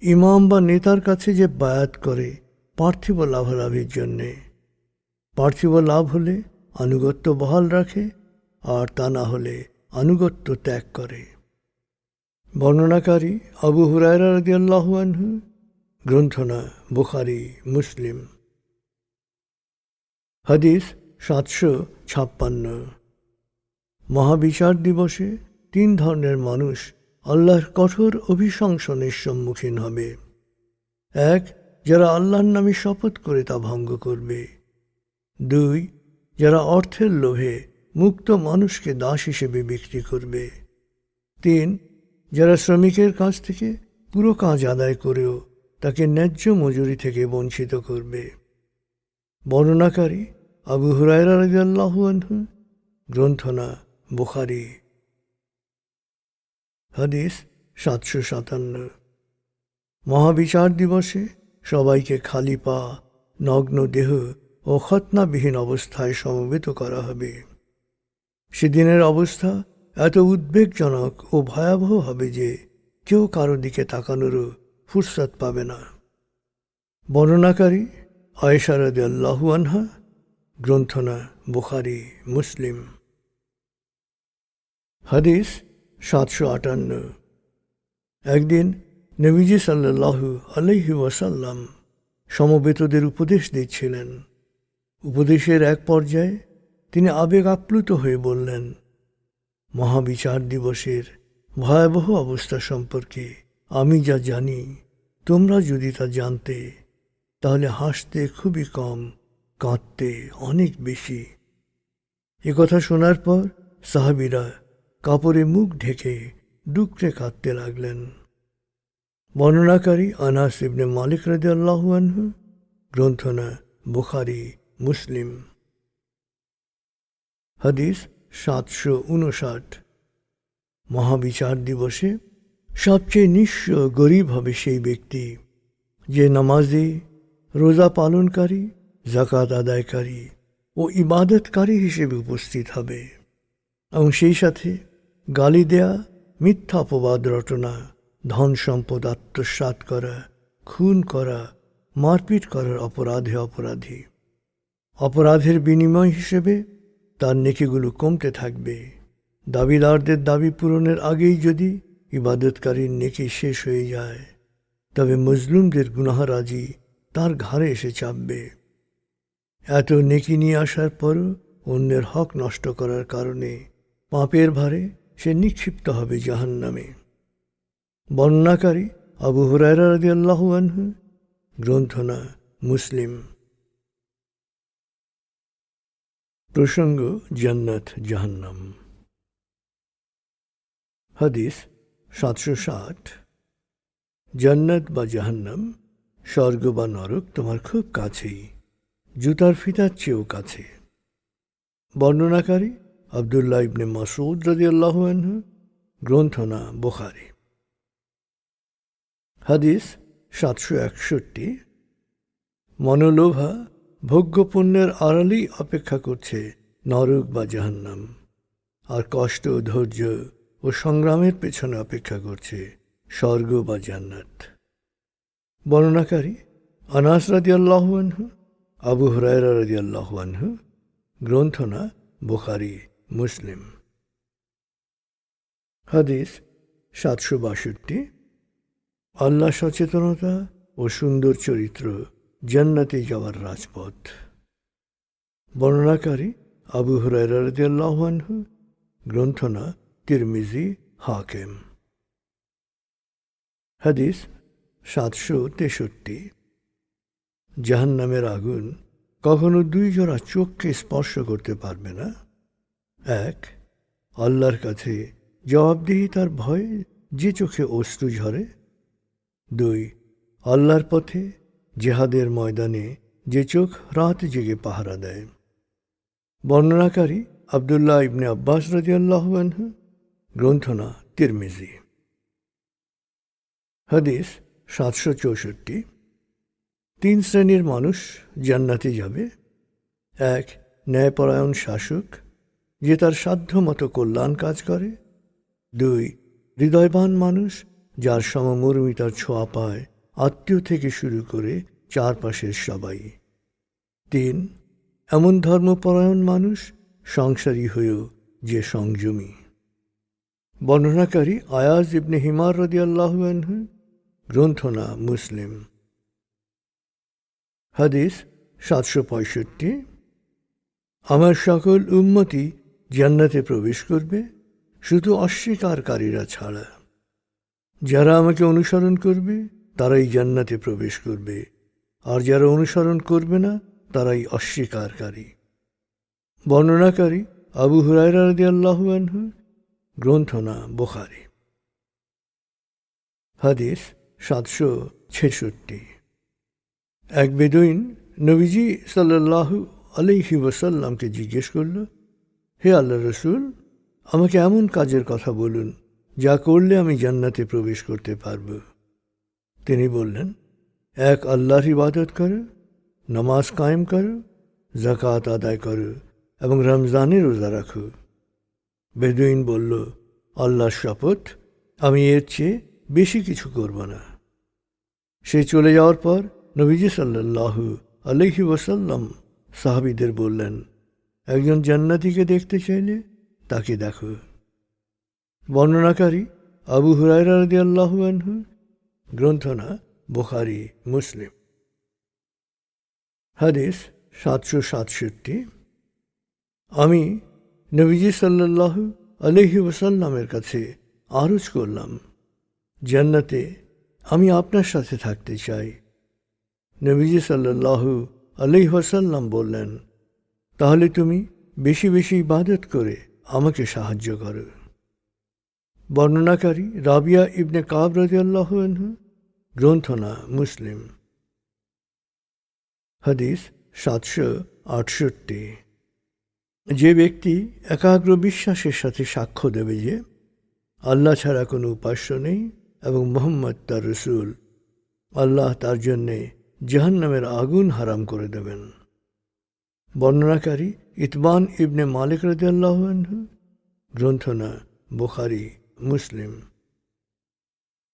ইমাম বা নেতার কাছে যে বায়াত করে পার্থিব লাভালাভের জন্যে। পার্থিব লাভ হলে আনুগত্য বহাল রাখে, আর তা না হলে আনুগত্য ত্যাগ করে। বর্ণনাকারী আবু হুরায়রা রাদিয়াল্লাহু আনহু। গ্রন্থনা বুখারী, মুসলিম। হাদিস 756। মহাবিচার দিবসে 3 ধরনের মানুষ আল্লাহর কঠোর অভিশংসনের সম্মুখীন হবে। 1. যারা আল্লাহর নামে শপথ করে তা ভঙ্গ করবে। 2. যারা অর্থের লোভে মুক্ত মানুষকে দাস হিসেবে বিক্রি করবে। 3. যারা শ্রমিকের কাছ থেকে পুরো কাজ আদায় করেও তাকে ন্যায্য মজুরি থেকে বঞ্চিত করবে। বর্ণনাকারী আবু হুরায়রা রাদিয়াল্লাহু আনহু। গ্রন্থনা বুখারী। হাদিস 757। মহাবিচার দিবসে সবাইকে খালি পা, নগ্ন দেহ ও খতনাবিহীন অবস্থায় সমবেত করা হবে। সেদিনের অবস্থা এত উদ্বেগজনক ও ভয়াবহ হবে যে কেউ কারো দিকে তাকানোরও ফুরসত পাবে না। বর্ণনাকারী আয়েশা রাদিয়াল্লাহু আনহা। গ্রন্থনা বুখারী, মুসলিম। হাদিস 758। একদিন নবীজি সাল্লাল্লাহু আলাইহি ওয়াসাল্লাম সমবেতদের উপদেশ দিচ্ছিলেন। উপদেশের এক পর্যায়ে তিনি আবেগ আপ্লুত হয়ে বললেন, মহাবিচার দিবসের ভয়াবহ অবস্থা সম্পর্কে আমি যা জানি, তোমরা যদি তা জানতে তাহলে হাসতে খুবই কম, কাঁদতে অনেক বেশি। একথা শোনার পর সাহাবীরা কাপড়ে মুখ ঢেকে ডুকরে কাঁদতে লাগলেন। বর্ণনাকারী আনাস ইবনে মালিক রাদিয়াল্লাহু আনহু। গ্রন্থনা বুখারী, মুসলিম। হাদিস 759। মহাবিচার দিবসে সবচেয়ে নিঃস্ব গরিব হবে সেই ব্যক্তি যে নামাজি, রোজা পালনকারী, যাকাত আদায়কারী ও ইবাদতকারী হিসেবে উপস্থিত হবে, এবং সেই সাথে গালি দেয়া, মিথ্যা অপবাদ রটনা, ধন সম্পদ আত্মসাৎ করা, খুন করা, মারপিট করার অপরাধে অপরাধী। অপরাধের বিনিময় হিসেবে তার নেকিগুলো কমতে থাকবে। দাবিদারদের দাবি পূরণের আগেই যদি ইবাদতকারীর নেকি শেষ হয়ে যায়, তবে মজলুমদের গুনাহরাজি তার ঘাড়ে এসে চাপবে। এত নেকি নিয়ে আসার পরও অন্যের হক নষ্ট করার কারণে পাপের ভারে সে নিক্ষিপ্ত হবে জাহান্নামে। বর্ণনাকারী আবু হুরায়রা রাদিয়াল্লাহু আনহু। গ্রন্থনা মুসলিম। প্রসঙ্গ জান্নাত জাহান্নাম। হাদিস 760। জান্নাত বা জাহান্নাম, স্বর্গ বা নরক তোমার খুব কাছেই, জুতার ফিতার চেয়েও কাছে। বর্ণনাকারী আব্দুল্লাহ ইবনে মাসউদ রাদিয়াল্লাহু আনহু। গ্রন্থনা বুখারী। হাদিস 761। মনোলোভা ভোগ্যপণ্যের আড়ালেই অপেক্ষা করছে নরক বা জাহান্নাম, আর কষ্ট, ধৈর্য ও সংগ্রামের পেছনে অপেক্ষা করছে স্বর্গ বা জান্নাত। বর্ণনাকারী আনাস রাদিয়াল্লাহু আনহু, আবু হুরায়রা রাদিয়াল্লাহু আনহু। গ্রন্থনা বুখারী, মুসলিম। হাদিস 762। আল্লাহ সচেতনতা ও সুন্দর চরিত্র জান্নাতে যাওয়ার রাজপথ। বর্ণনাকারী আবু হুরায়রা রাদিয়াল্লাহু আনহু। গ্রন্থনা তিরমিজি, হাকিম। হাদিস 763। জাহান্নামের আগুন কখনো দুই জোড়া চোখকে স্পর্শ করতে পারবে না। এক, আল্লাহর কাছে জবাবদিহিতার ভয়ে যে চোখে অশ্রু ঝরে। দুই, আল্লাহর পথে জেহাদের ময়দানে যে চোখ রাত জেগে পাহারা দেয়। বর্ণনাকারী আবদুল্লাহ ইবনে আব্বাস রাদিয়াল্লাহু আনহু। গ্রন্থনা তিরমিজি। হাদিস 764। তিন শ্রেণীর মানুষ জান্নাতে যাবে। এক, ন্যায়পরায়ণ শাসক, যে তার সাধ্যমতো কল্যাণ কাজ করে। দুই, হৃদয়বান মানুষ, যার সমমর্মিতার ছোঁয়া পায় আত্মীয় থেকে শুরু করে চারপাশের সবাই। তিন, এমন ধর্মপরায়ণ মানুষ, সংসারী হয়েও যে সংযমী। বর্ণনাকারী আয়াজ ইবনে হিমার রাদিয়াল্লাহু আনহু। গ্রন্থনা মুসলিম। হাদিস 765। আমার সকল উম্মতি জান্নাতে প্রবেশ করবে, শুধু অস্বীকারীরা ছাড়া। যারা আমাকে অনুসরণ করবে তারাই জান্নাতে প্রবেশ করবে, আর যারা অনুসরণ করবে না তারাই অস্বীকারী। বর্ণনাকারী আবু হুরায়রা রাদিয়াল্লাহু আনহু। গ্রন্থনা বুখারী। হাদিস 766। এক বেদুইন নবীজি সাল্লাল্লাহু আলাইহি ওয়াসাল্লামকে জিজ্ঞেস করল, হে আল্লাহ রসুল, আমাকে এমন কাজের কথা বলুন যা করলে আমি জান্নাতে প্রবেশ করতে পারব। তিনি বললেন, এক, আল্লাহর ইবাদত করো, নামাজ কায়েম করো, যাকাত আদায় করো এবং রমজানের রোজা রাখো। বেদুইন বলল, আল্লাহর শপথ, আমি এর চেয়ে বেশি কিছু করব না। সে চলে যাওয়ার পর নবীজি সাল্লাল্লাহু আলাইহি ওয়াসাল্লাম সাহাবীদের বললেন, একজন জান্নাতীকে দেখতে চাইলে তাকে দেখো। বর্ণনাকারী আবু হুরায়রা রাদিয়াল্লাহু আনহু। গ্রন্থনা বুখারী, মুসলিম। হাদিস 767। আমি নবীজি সাল্লাল্লাহু আলাইহি ওয়াসাল্লামের কাছে আরজ করলাম, জান্নাতে আমি আপনার সাথে থাকতে চাই। নবীজি সাল্লাল্লাহু আলাইহি ওয়াসাল্লাম বললেন, তাহলে তুমি বেশি বেশি ইবাদত করে আমাকে সাহায্য করো। বর্ণনাকারী রাবিয়া ইবনে কাব রাদিয়াল্লাহু আনহু। গ্রন্থনা মুসলিম। হাদিস 768। যে ব্যক্তি একাগ্র বিশ্বাসের সাথে সাক্ষ্য দেবে যে আল্লাহ ছাড়া কোনো উপাস্য নেই এবং মুহাম্মদ তার রসুল, আল্লাহ তার জন্যে জাহান্নামের আগুন হারাম করে দেবেন। বর্ণনাকারী ইতবান ইবনে মালিক রাদিয়াল্লাহু আনহু। গ্রন্থনা বুখারী, মুসলিম।